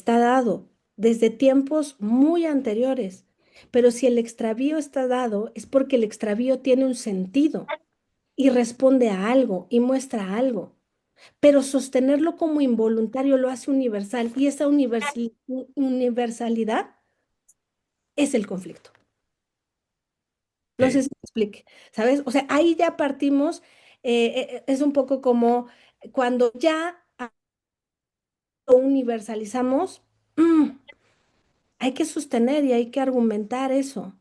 dado desde tiempos muy anteriores. Pero si el extravío está dado, es porque el extravío tiene un sentido y responde a algo y muestra algo. Pero sostenerlo como involuntario lo hace universal y esa universalidad es el conflicto. No sé Ok. si me explique, ¿sabes? O sea, ahí ya partimos, es un poco como cuando ya lo universalizamos, mm, hay que sostener y hay que argumentar eso.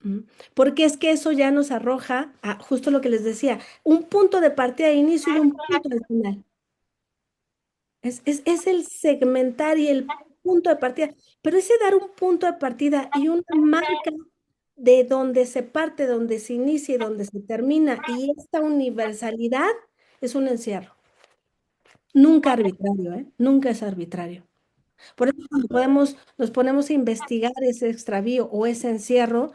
¿Mm? Porque es que eso ya nos arroja a justo lo que les decía, un punto de partida de inicio y un punto de final. Es el segmentar y el punto de partida, pero ese dar un punto de partida y una marca de donde se parte, donde se inicia y donde se termina, y esta universalidad es un encierro. Nunca arbitrario, ¿eh? Nunca es arbitrario. Por eso cuando nos ponemos a investigar ese extravío o ese encierro,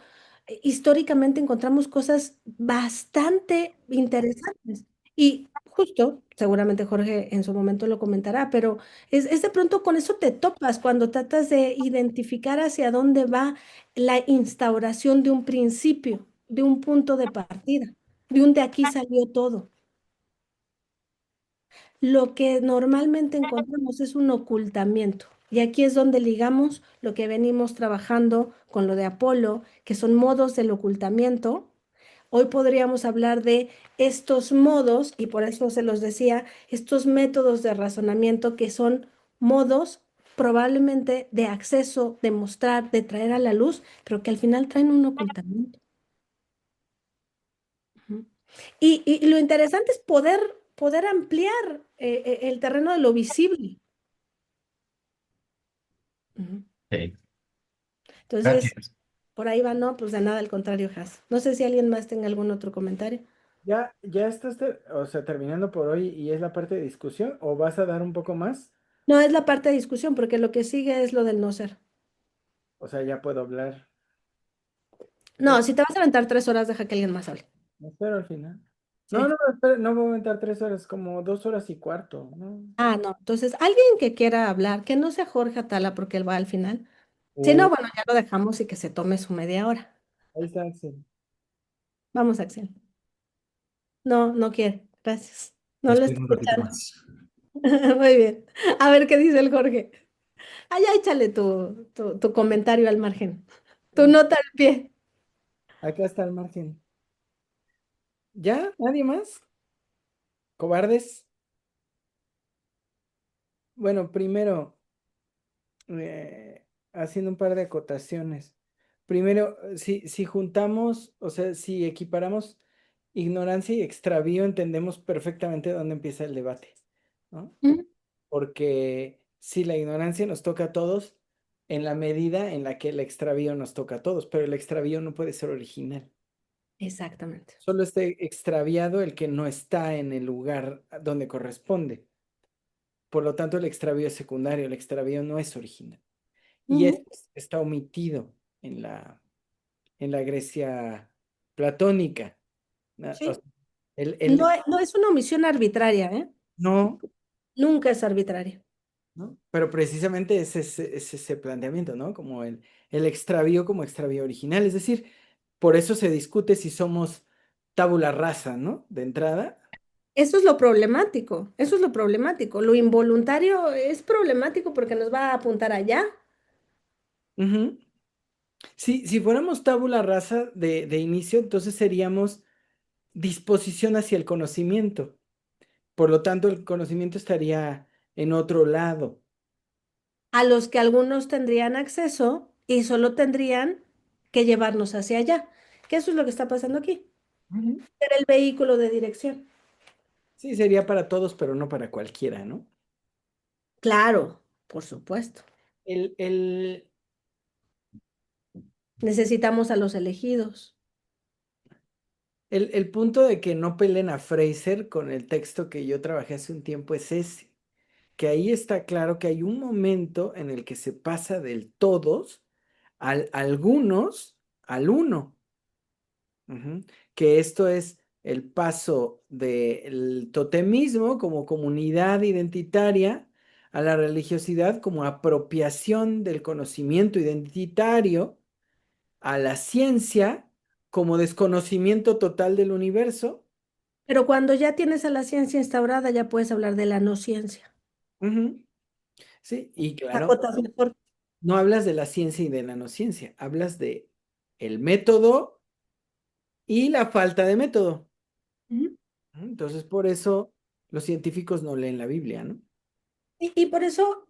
históricamente encontramos cosas bastante interesantes. Y justo, seguramente Jorge en su momento lo comentará, pero es de pronto con eso te topas cuando tratas de identificar hacia dónde va la instauración de un principio, de un punto de partida, de un de aquí salió todo. Lo que normalmente encontramos es un ocultamiento. Y aquí es donde ligamos lo que venimos trabajando con lo de Apolo, que son modos del ocultamiento. Hoy podríamos hablar de estos modos, y por eso se los decía, estos métodos de razonamiento que son modos probablemente de acceso, de mostrar, de traer a la luz, pero que al final traen un ocultamiento. Ujú. Y lo interesante es poder ampliar el terreno de lo visible. Ujú. Ok. Entonces, Gracias. por ahí va, no, pues de nada, al contrario, Has. No sé si alguien más tenga algún otro comentario. Ya estás, o sea, terminando por hoy y es la parte de discusión, o vas a dar un poco más, No, es la parte de discusión, porque lo que sigue es lo del no ser. o sea, ya puedo hablar. No, si te vas a aventar 3 horas, deja que alguien más hable. Me espero al final. No, Sí. no, espera, no voy a aumentar 3 horas, como 2 horas y cuarto, ¿no? Ah, no. Entonces, alguien que quiera hablar, que no sea Jorge Atala, porque él va al final. Si no, Uh, bueno, ya lo dejamos y que se tome su media hora. ahí está Axel. Vamos, Axel. No, no quiere. Gracias. No lo Espera estoy un ratito escuchando. más. Muy bien. A ver qué dice el Jorge. Ah, ya échale tu comentario al margen. Tu Mm, nota al pie. Acá está el margen. ¿Ya? ¿Nadie más? ¿Cobardes? Bueno, primero, haciendo un par de acotaciones. Primero, si juntamos, o sea, si equiparamos ignorancia y extravío, entendemos perfectamente dónde empieza el debate, ¿no? Mm, Porque si la ignorancia nos toca a todos, en la medida en la que el extravío nos toca a todos, pero el extravío no puede ser original. exactamente. Solo está extraviado el que no está en el lugar donde corresponde. Por lo tanto, el extravío es secundario, el extravío no es original. Y Ujú. esto está omitido en la Grecia platónica, ¿no? O Sí. sea, el No es una omisión arbitraria, ¿eh? no, Nunca es arbitraria. ¿no? Pero precisamente es ese planteamiento, ¿no? Como el extravío como extravío original. Es decir, por eso se discute si somos tabula rasa, ¿no? De entrada. Eso es lo problemático. Eso es lo problemático. Lo involuntario es problemático porque nos va a apuntar allá. Ujú. Si fuéramos tabula rasa de inicio, entonces seríamos disposición hacia el conocimiento. Por lo tanto, el conocimiento estaría en otro lado. A los que algunos tendrían acceso y solo tendrían que llevarnos hacia allá. Que eso es lo que está pasando aquí. Ujú. Ser el vehículo de dirección. Sí, sería para todos, pero no para cualquiera, ¿no? Claro, por supuesto. El, el, Necesitamos a los elegidos. el punto de que no peleen a Fraser con el texto que yo trabajé hace un tiempo es ese, que ahí está claro que hay un momento en el que se pasa del todos al algunos al uno. Ujú. Que esto es el paso del totemismo como comunidad identitaria a la religiosidad como apropiación del conocimiento identitario, a la ciencia como desconocimiento total del universo. Pero cuando ya tienes a la ciencia instaurada, ya puedes hablar de la no ciencia. Ujú. Sí, y claro, Acotas mejor. no hablas de la ciencia y de la no ciencia, hablas de el método y la falta de método. Ujú. Entonces, por eso los científicos no leen la Biblia, ¿no? Y por eso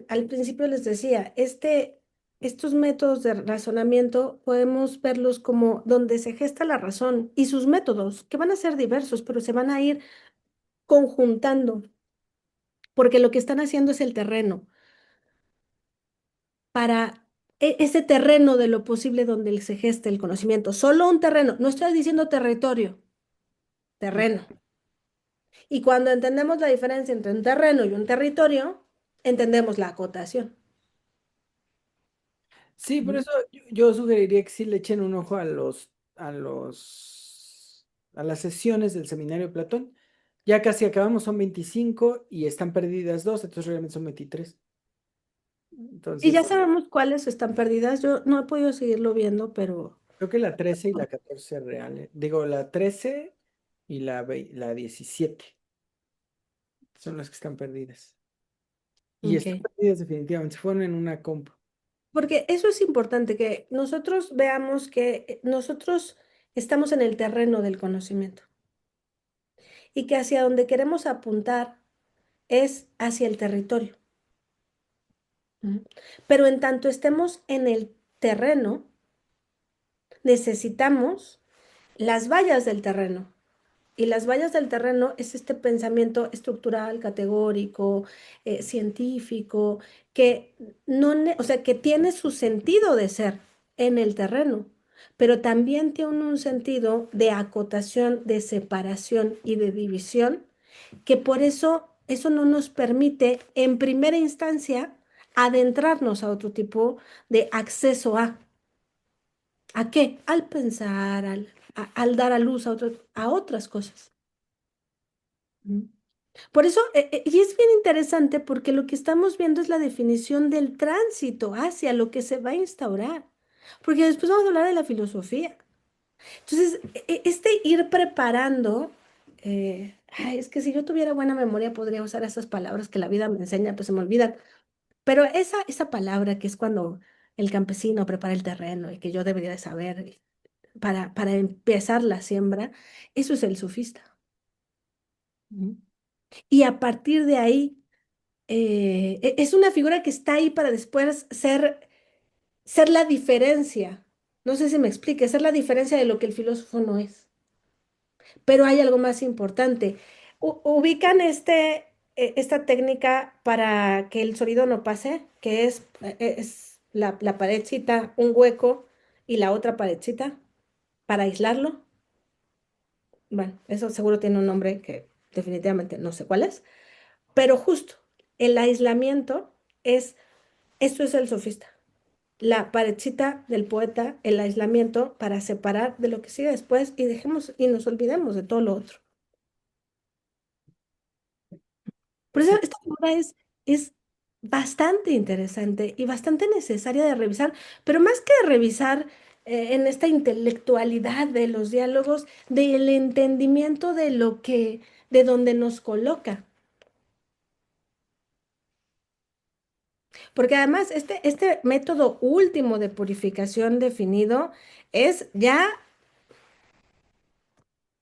al principio les decía, estos métodos de razonamiento podemos verlos como donde se gesta la razón y sus métodos, que van a ser diversos, pero se van a ir conjuntando, porque lo que están haciendo es el terreno para ese terreno de lo posible donde se geste el conocimiento. Solo un terreno, no estoy diciendo territorio, terreno. Y cuando entendemos la diferencia entre un terreno y un territorio, entendemos la acotación. Sí, por Ujú. eso yo sugeriría que sí le echen un ojo a las sesiones del seminario de Platón. Ya casi acabamos, son 25 y están perdidas dos, entonces realmente son 23. Y Entonces, ya sabemos cuáles están perdidas. Yo no he podido seguirlo viendo, pero creo que la 13 y la 14 reales. Digo, la 13 y la 17 son las que están perdidas. Y están ok. perdidas definitivamente, se fueron en una compu. Porque eso es importante, que nosotros veamos que nosotros estamos en el terreno del conocimiento y que hacia donde queremos apuntar es hacia el territorio. Ujú. Pero en tanto estemos en el terreno, necesitamos las vallas del terreno. Y las vallas del terreno es este pensamiento estructural, categórico, científico, que no, o sea, que tiene su sentido de ser en el terreno, pero también tiene un sentido de acotación, de separación y de división, que por eso no nos permite, en primera instancia, adentrarnos a otro tipo de acceso ¿a qué? Al pensar, al dar a luz a otras cosas. Mm. Por eso, y es bien interesante porque lo que estamos viendo es la definición del tránsito hacia lo que se va a instaurar, porque después vamos a hablar de la filosofía. Entonces, este ir preparando, ay, es que si yo tuviera buena memoria podría usar esas palabras que la vida me enseña, pues se me olvidan, pero esa palabra que es cuando el campesino prepara el terreno y que yo debería de saber para empezar la siembra, eso es el sofista. Ujú. Y a partir de ahí es una figura que está ahí para después ser la diferencia. No sé si me explique, ser la diferencia de lo que el filósofo no es. Pero hay algo más importante. Ubican esta técnica para que el sonido no pase, que es la paredcita, un hueco y la otra paredcita para aislarlo. Bueno, eso seguro tiene un nombre que definitivamente no sé cuál es, pero justo el aislamiento esto es el sofista. La paredcita del poeta, el aislamiento para separar de lo que sigue después y dejemos y nos olvidemos de todo lo otro. Por eso Sí. esta figura es bastante interesante y bastante necesaria de revisar, pero más que de revisar en esta intelectualidad de los diálogos, del entendimiento de donde nos coloca. Porque además este método último de purificación definido es ya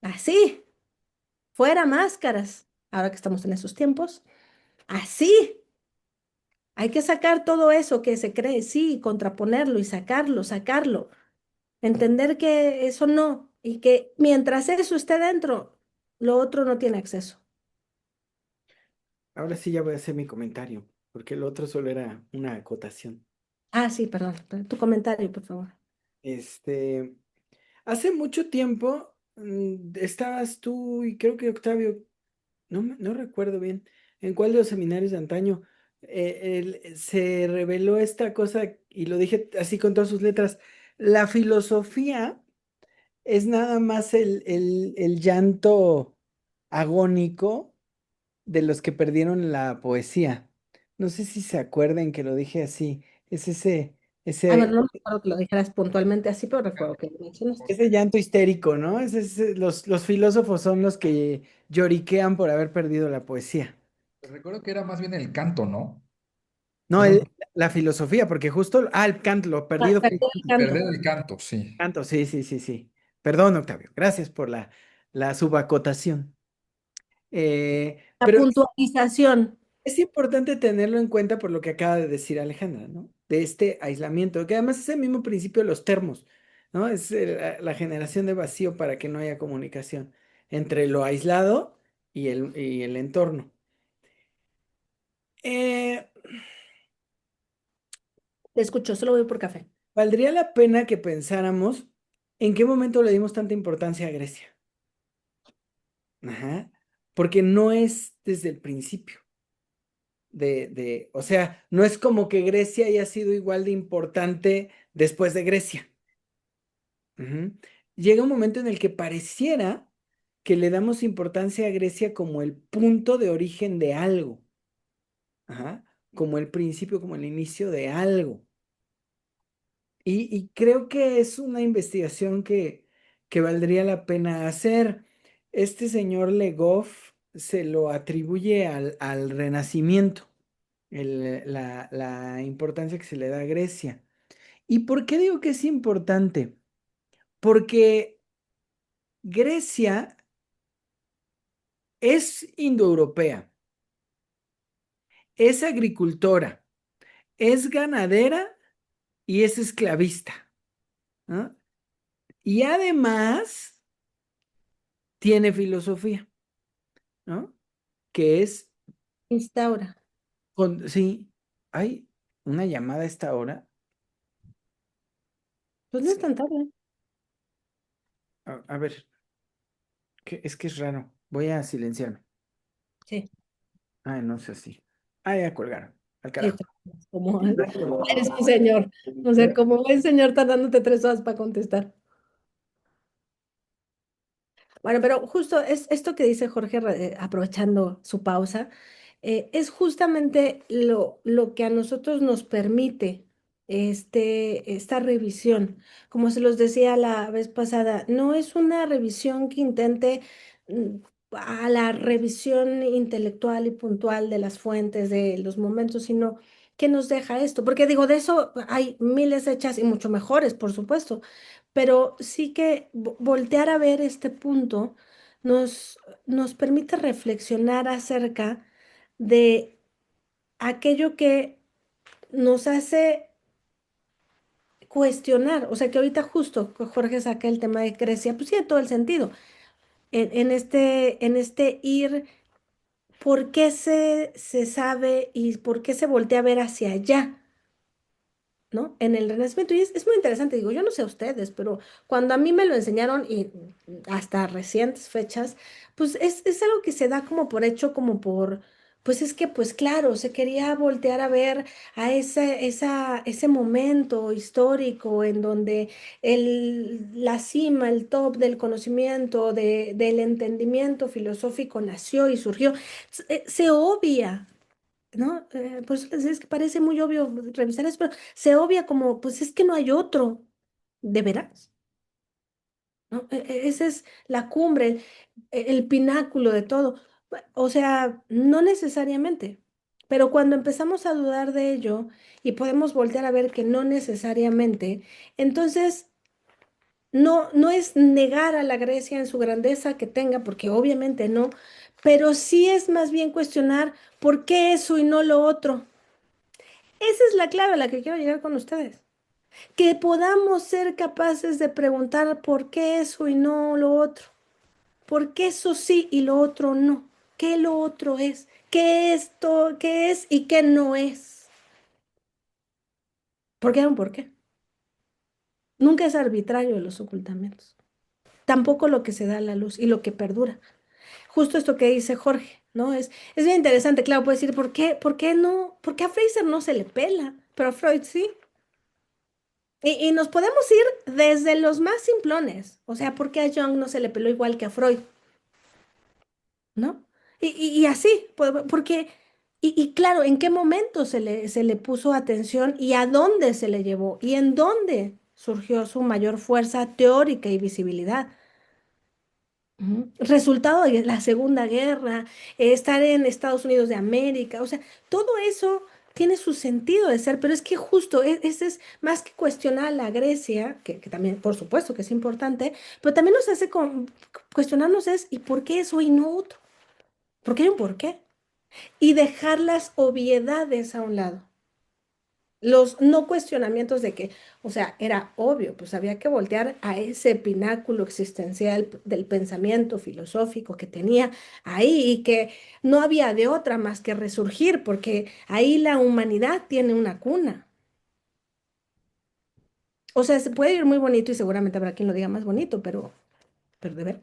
así. Fuera máscaras, ahora que estamos en esos tiempos, así. Hay que sacar todo eso que se cree, sí, contraponerlo y sacarlo. Entender que eso no, y que mientras eso esté dentro, lo otro no tiene acceso. Ahora sí ya voy a hacer mi comentario, porque el otro solo era una acotación. Ah, sí, perdón. Tu comentario, por favor. Este, hace mucho tiempo estabas tú y creo que Octavio, no recuerdo bien, en cuál de los seminarios de antaño se reveló esta cosa y lo dije así con todas sus letras. La filosofía es nada más el llanto agónico de los que perdieron la poesía. No sé si se acuerden que lo dije así. Es A ver, ese, no me acuerdo que lo dijeras puntualmente así, pero recuerdo que lo mencionaste. ese llanto histérico, ¿no? Los filósofos son los que lloriquean por haber perdido la poesía. Recuerdo que era más bien el canto, ¿no? No, Era un la filosofía, porque justo, el canto, lo Ah, perdido fue el perdí el canto. perder el canto, sí. canto, sí, sí, sí, sí. Perdón, Octavio, gracias por la subacotación. La Pero puntualización. es importante tenerlo en cuenta por lo que acaba de decir Alejandra, ¿no? De este aislamiento, que además es el mismo principio de los termos, ¿no? Es la generación de vacío para que no haya comunicación entre lo aislado y el entorno. Eh, Te escucho, solo voy por café. Valdría la pena que pensáramos en qué momento le dimos tanta importancia a Grecia. Ajá. Porque no es desde el principio. O sea, no es como que Grecia haya sido igual de importante después de Grecia. Ujú. Llega un momento en el que pareciera que le damos importancia a Grecia como el punto de origen de algo, ajá, como el principio, como el inicio de algo. Y creo que es una investigación que valdría la pena hacer. Este señor Legoff se lo atribuye al Renacimiento, la importancia que se le da a Grecia. ¿Y por qué digo que es importante? Porque Grecia es indoeuropea, es agricultora, es ganadera y es esclavista, ¿no? Y además tiene filosofía, ¿no? Que es, Instaura. sí, hay una llamada a esta hora. Pues no es Sí, tan tarde. a ver, es que es raro. Voy a silenciarme. Sí, Ay, no sé así. Ah, ya colgaron. Al sí, carajo. como eres un señor. O sea, como el señor tardándote 3 horas para contestar. Bueno, pero justo es esto que dice Jorge, aprovechando su pausa, es justamente lo que a nosotros nos permite esta revisión. Como se los decía la vez pasada, no es una revisión que intente mm, a la revisión intelectual y puntual de las fuentes, de los momentos, sino que nos deja esto. Porque digo, de eso hay miles hechas y mucho mejores, por supuesto, pero sí que voltear a ver este punto nos, nos permite reflexionar acerca de aquello que nos hace cuestionar, o sea que ahorita justo que Jorge saca el tema de Grecia, pues tiene todo el sentido, en este ir, ¿por qué se sabe y por qué se voltea a ver hacia allá? ¿No? En el Renacimiento. Y es muy interesante, digo, yo no sé a ustedes, pero cuando a mí me lo enseñaron y hasta recientes fechas, pues es algo que se da como por hecho, como por, pues es que, pues claro, se quería voltear a ver a ese momento histórico en donde la cima, el top del conocimiento, del entendimiento filosófico nació y surgió. Se obvia. ¿No? Por eso les decía, es que parece muy obvio revisar eso, pero se obvia como, pues es que no hay otro, ¿de veras? ¿No? Esa es la cumbre, el pináculo de todo. O sea, no necesariamente, pero cuando empezamos a dudar de ello y podemos voltear a ver que no necesariamente, entonces no es negar a la Grecia en su grandeza que tenga, porque obviamente no, pero sí es más bien cuestionar por qué eso y no lo otro. Esa es la clave a la que quiero llegar con ustedes. Que podamos ser capaces de preguntar por qué eso y no lo otro. ¿Por qué eso sí y lo otro no? ¿Qué lo otro es? ¿Qué esto, qué es y qué no es? ¿Por qué? ¿Por qué? Nunca es arbitrario los ocultamientos. Tampoco lo que se da a la luz y lo que perdura. Justo esto que dice Jorge, ¿no? Es bien interesante, claro, puede decir, por qué no? ¿Por qué a Fraser no se le pela? Pero a Freud sí. Y nos podemos ir desde los más simplones. O sea, ¿por qué a Jung no se le peló igual que a Freud? ¿No? Y así, porque Y claro, ¿en qué momento se le puso atención y a dónde se le llevó y en dónde surgió su mayor fuerza teórica y visibilidad? Ujú. Resultado de la Segunda Guerra, estar en Estados Unidos de América, o sea, todo eso tiene su sentido de ser, pero es que justo ese es más que cuestionar la Grecia, que también, por supuesto, que es importante, pero también nos hace cuestionarnos es, ¿y por qué eso y no otro? Porque hay un porqué. Y dejar las obviedades a un lado. Los no cuestionamientos de que, o sea, era obvio, pues había que voltear a ese pináculo existencial del pensamiento filosófico que tenía ahí y que no había de otra más que resurgir, porque ahí la humanidad tiene una cuna. O sea, se puede ir muy bonito y seguramente habrá quien lo diga más bonito, pero de ver.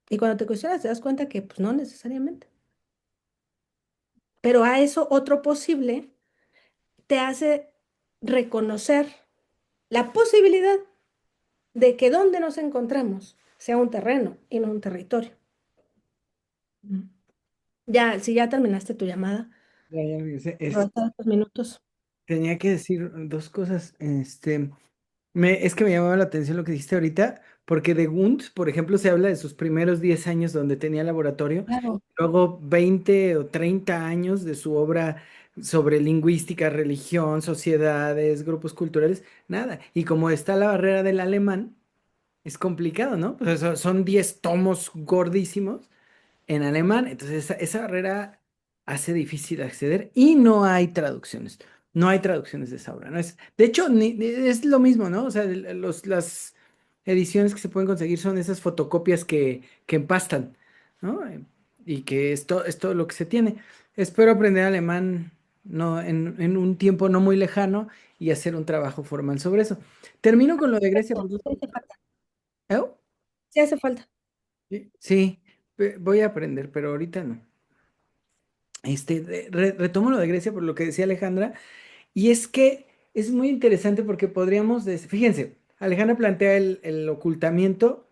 Y cuando te cuestionas te das cuenta que pues no necesariamente. Pero a eso otro posible te hace reconocer la posibilidad de que donde nos encontramos sea un terreno y no un territorio. Mm. Ya, si ya terminaste tu llamada, Ya regresé. aprovecha estos minutos. Tenía que decir dos cosas. Es que me llamaba la atención lo que dijiste ahorita, porque de Wundt, por ejemplo, se habla de sus primeros 10 años donde tenía laboratorio, Claro. luego 20 o 30 años de su obra sobre lingüística, religión, sociedades, grupos culturales, nada. Y como está la barrera del alemán, es complicado, ¿no? Pues son 10 tomos gordísimos en alemán, entonces esa barrera hace difícil acceder y no hay traducciones. No hay traducciones de esa obra, ¿no? De hecho, es lo mismo, ¿no? O sea, las ediciones que se pueden conseguir son esas fotocopias que empastan, ¿no? Y que es todo lo que se tiene. Espero aprender alemán no, en un tiempo no muy lejano y hacer un trabajo formal sobre eso. Termino con lo de Grecia. Sí hace falta. ¿Eh? Sí hace falta. Sí, sí, voy a aprender, pero ahorita no. Retomo lo de Grecia por lo que decía Alejandra, y es que es muy interesante porque podríamos, fíjense, Alejandra plantea el ocultamiento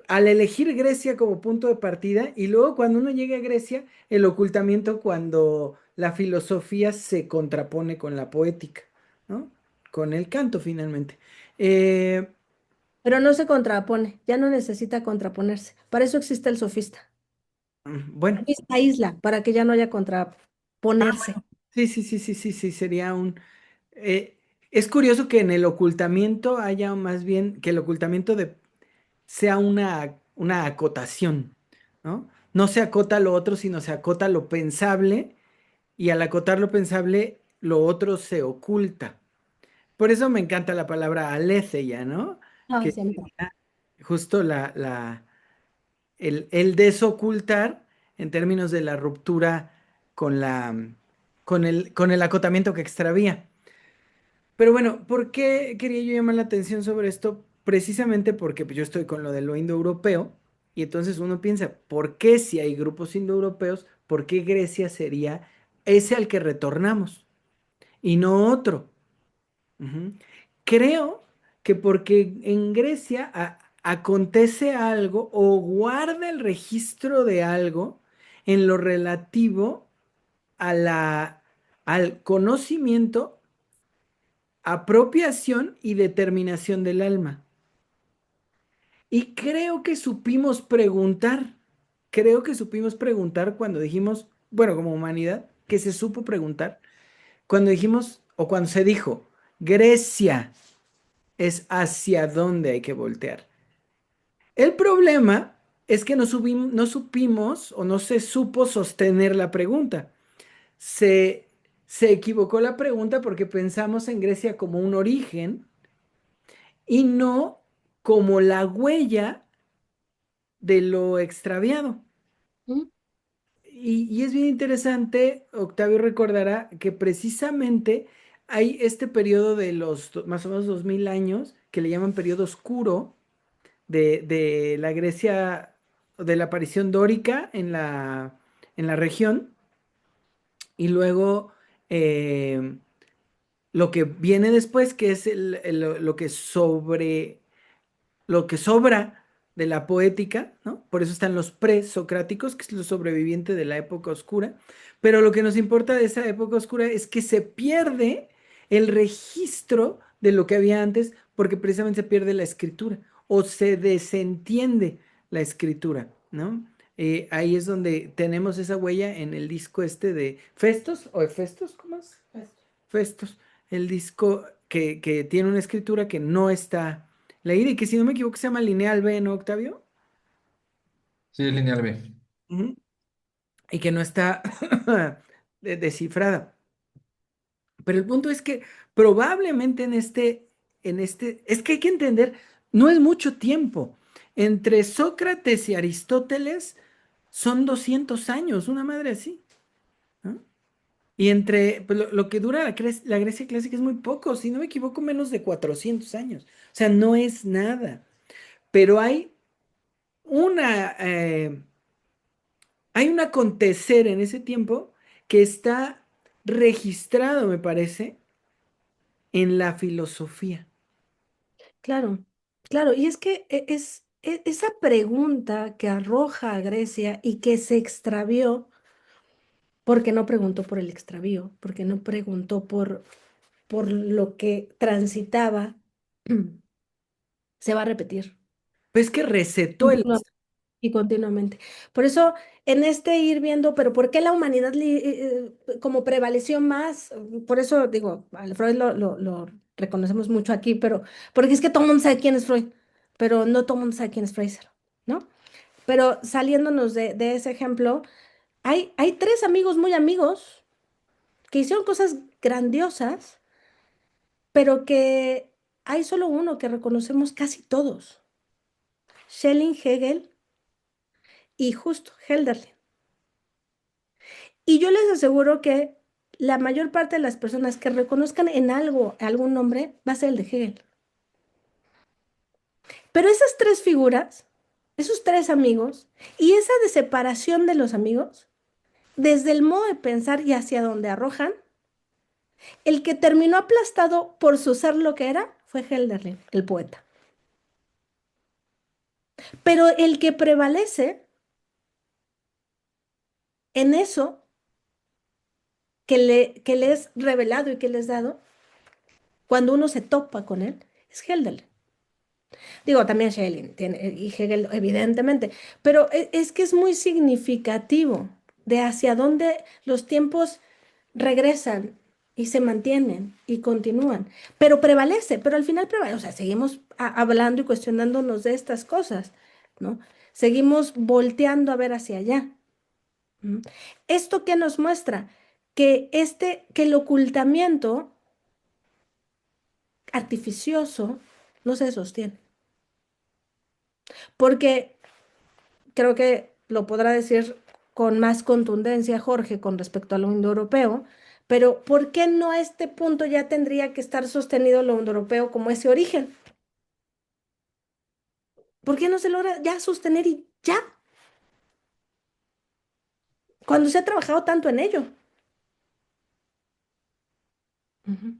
al elegir Grecia como punto de partida, y luego cuando uno llega a Grecia, el ocultamiento cuando la filosofía se contrapone con la poética, ¿no? Con el canto finalmente. Eh, Pero no se contrapone, ya no necesita contraponerse. Para eso existe el sofista. bueno. Aísla, para que ya no haya contraponerse. Sí, sí, sí, sí, sí, sí, sería un... es curioso que en el ocultamiento haya más bien, que el ocultamiento sea una acotación, ¿no? No se acota lo otro, sino se acota lo pensable y al acotar lo pensable, lo otro se oculta. Por eso me encanta la palabra aletheia, ¿no? Ay, Que siempre. sería justo el desocultar en términos de la ruptura con con el acotamiento que extravía. Pero bueno, ¿por qué quería yo llamar la atención sobre esto? Precisamente porque pues, yo estoy con lo de lo indoeuropeo y entonces uno piensa, ¿por qué si hay grupos indoeuropeos, por qué Grecia sería ese al que retornamos y no otro? Ujú. Creo que porque en Grecia acontece algo o guarda el registro de algo en lo relativo a al conocimiento, apropiación y determinación del alma. Y creo que supimos preguntar cuando dijimos, bueno, como humanidad, que se supo preguntar, cuando dijimos o cuando se dijo, Grecia es hacia dónde hay que voltear. El problema es que no supimos o no se supo sostener la pregunta. Se, se equivocó la pregunta porque pensamos en Grecia como un origen y no como la huella de lo extraviado. ¿Mm? Y es bien interesante, Octavio recordará que precisamente hay este periodo de los más o menos 2000 años que le llaman periodo oscuro de la Grecia, de la aparición dórica en la región, y luego eh, lo que viene después, que es lo que sobra de la poética, ¿no? Por eso están los presocráticos, que es lo sobreviviente de la época oscura. Pero lo que nos importa de esa época oscura es que se pierde el registro de lo que había antes, porque precisamente se pierde la escritura o se desentiende la escritura, ¿no? Ahí es donde tenemos esa huella en el disco este de Festos, o Hefestos, ¿cómo es? Festos, el disco que tiene una escritura que no está leída y que si no me equivoco se llama Lineal B, ¿no, Octavio? Sí, lineal B. Ujú. Y que no está descifrada. Pero el punto es que probablemente es que hay que entender, no es mucho tiempo. Entre Sócrates y Aristóteles son 200 años, una madre así, ¿no? Y entre pues, lo que dura la Grecia clásica es muy poco, si no me equivoco, menos de 400 años. O sea, no es nada. Pero una, eh, hay un acontecer en ese tiempo que está registrado, me parece, en la filosofía. Claro, claro. Y es que esa pregunta que arroja a Grecia y que se extravió, porque no preguntó por el extravío, porque no preguntó por lo que transitaba, se va a repetir. Pues que recetó el... Continua- Y continuamente. Por eso, en este ir viendo, pero ¿por qué la humanidad como prevaleció más? Por eso digo, al Freud lo reconocemos mucho aquí, pero porque es que todo el mundo sabe quién es Freud, pero no todo el mundo sabe quién es Fraser, ¿no? Pero saliéndonos de ese ejemplo, hay tres amigos muy amigos que hicieron cosas grandiosas, pero que hay solo uno que reconocemos casi todos, Schelling, Hegel y justo Hölderlin. Y yo les aseguro que la mayor parte de las personas que reconozcan en algo algún nombre va a ser el de Hegel. Pero esas tres figuras, esos tres amigos y esa de separación de los amigos, desde el modo de pensar y hacia donde arrojan, el que terminó aplastado por su ser lo que era fue Hölderlin, el poeta. Pero el que prevalece en eso que le es revelado y que le es dado, cuando uno se topa con él, es Hölderlin. Digo, también Schelling y Hegel, evidentemente, pero es que es muy significativo de hacia dónde los tiempos regresan y se mantienen y continúan, pero prevalece, pero al final prevalece, o sea, seguimos hablando y cuestionándonos de estas cosas, ¿no? Seguimos volteando a ver hacia allá. ¿M? ¿Esto qué nos muestra? Que el ocultamiento artificioso no se sostiene. Porque creo que lo podrá decir con más contundencia Jorge con respecto a lo indoeuropeo, pero ¿por qué no a este punto ya tendría que estar sostenido lo indoeuropeo como ese origen? ¿Por qué no se logra ya sostener y ya? Cuando se ha trabajado tanto en ello. Ujú.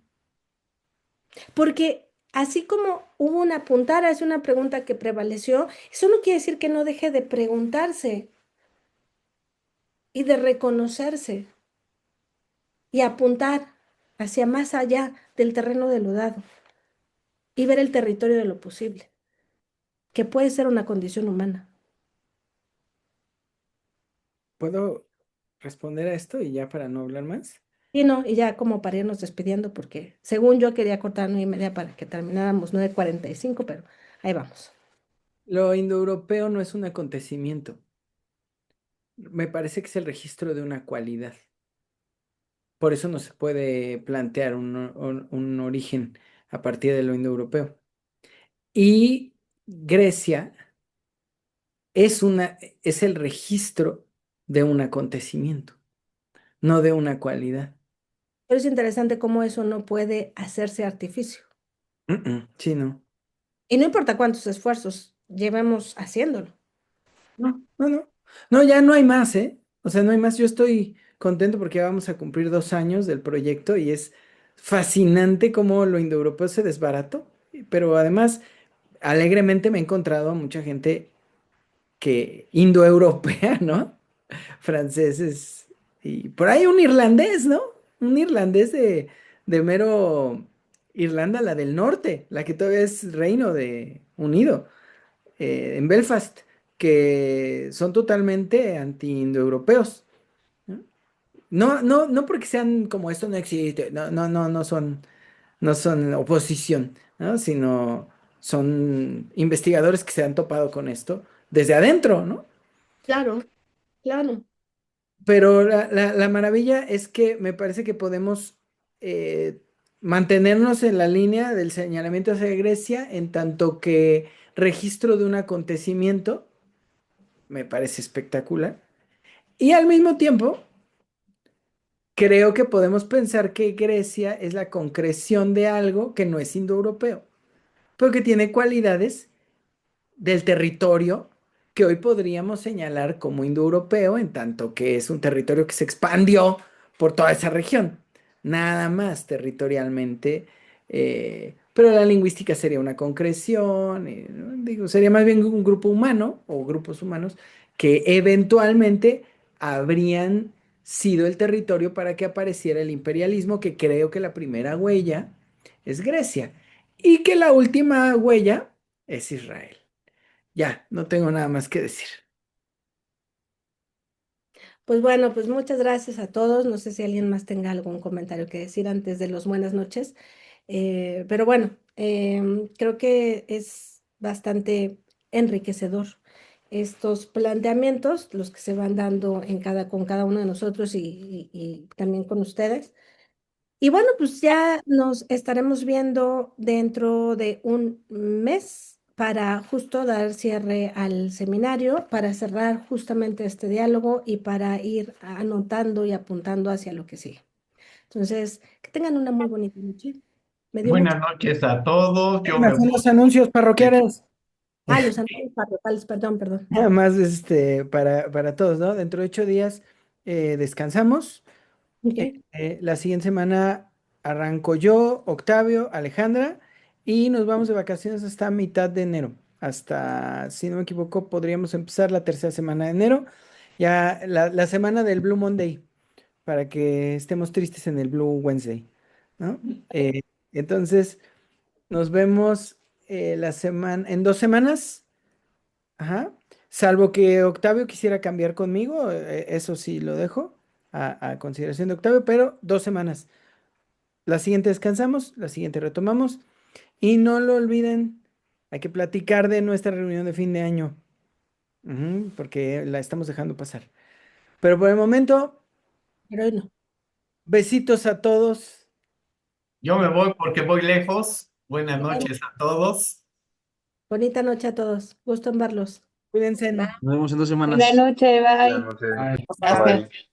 Porque así como hubo una apuntar es una pregunta que prevaleció, eso no quiere decir que no deje de preguntarse y de reconocerse y apuntar hacia más allá del terreno de lo dado y ver el territorio de lo posible, que puede ser una condición humana. ¿Puedo responder a esto y ya para no hablar más? Y no, y ya como para irnos despidiendo, porque según yo quería cortar 9:30 para que termináramos 9:45, pero ahí vamos. Lo indoeuropeo no es un acontecimiento. Me parece que es el registro de una cualidad. Por eso no se puede plantear un origen a partir de lo indoeuropeo. Y Grecia es el registro de un acontecimiento, no de una cualidad. Pero es interesante cómo eso no puede hacerse artificio. Sí, no. Y no importa cuántos esfuerzos llevemos haciéndolo. No, no, no. No, ya no hay más, ¿eh? O sea, no hay más. Yo estoy contento porque ya vamos a cumplir 2 años del proyecto y es fascinante cómo lo indoeuropeo se desbarató. Pero además, alegremente me he encontrado a mucha gente que indoeuropea, ¿no? Franceses y por ahí un irlandés, ¿no? Un irlandés de mero Irlanda, la del norte, la que todavía es reino de unido, en Belfast, que son totalmente anti-indoeuropeos. ¿No? No porque sean como esto no existe, no son oposición, ¿no? Sino son investigadores que se han topado con esto desde adentro, ¿no? Claro, claro. Pero la maravilla es que me parece que podemos eh, mantenernos en la línea del señalamiento hacia Grecia en tanto que registro de un acontecimiento, me parece espectacular. Y al mismo tiempo, creo que podemos pensar que Grecia es la concreción de algo que no es indoeuropeo, pero que tiene cualidades del territorio que hoy podríamos señalar como indoeuropeo, en tanto que es un territorio que se expandió por toda esa región, nada más territorialmente, pero la lingüística sería una concreción, ¿no? Digo, sería más bien un grupo humano o grupos humanos que eventualmente habrían sido el territorio para que apareciera el imperialismo, que creo que la primera huella es Grecia y que la última huella es Israel. Ya, no tengo nada más que decir. Pues bueno, pues muchas gracias a todos. No sé si alguien más tenga algún comentario que decir antes de los buenas noches. Pero bueno, creo que es bastante enriquecedor estos planteamientos, los que se van dando con cada uno de nosotros y también con ustedes. Y bueno, pues ya nos estaremos viendo dentro de un mes para justo dar cierre al seminario, para cerrar justamente este diálogo y para ir anotando y apuntando hacia lo que sigue. Entonces, que tengan una muy bonita noche. Me dio mucho. Buenas noches a todos. Yo Déjenme me hacer voy. los anuncios parroquiales. Ah, los anuncios parroquiales, perdón, perdón. Nada más para todos, ¿no? Dentro de 8 días descansamos. Ok. La siguiente semana arranco yo, Octavio, Alejandra, y nos vamos de vacaciones hasta mitad de enero. Hasta, si no me equivoco, podríamos empezar la tercera semana de enero. Ya la semana del Blue Monday, para que estemos tristes en el Blue Wednesday, ¿no? Eh, entonces, nos vemos en 2 semanas. Ajá. Salvo que Octavio quisiera cambiar conmigo, eso sí lo dejo a consideración de Octavio, pero 2 semanas. La siguiente descansamos, la siguiente retomamos. Y no lo olviden, hay que platicar de nuestra reunión de fin de año, porque la estamos dejando pasar. Pero por el momento, Pero hoy no. besitos a todos. Yo me voy porque voy lejos. Buenas noches a todos. Bonita noche a todos. Gusto en verlos. Cuídense. Nos vemos en 2 Buenas semanas. noches, bye. Buenas noches. Bye. Gracias. Bye.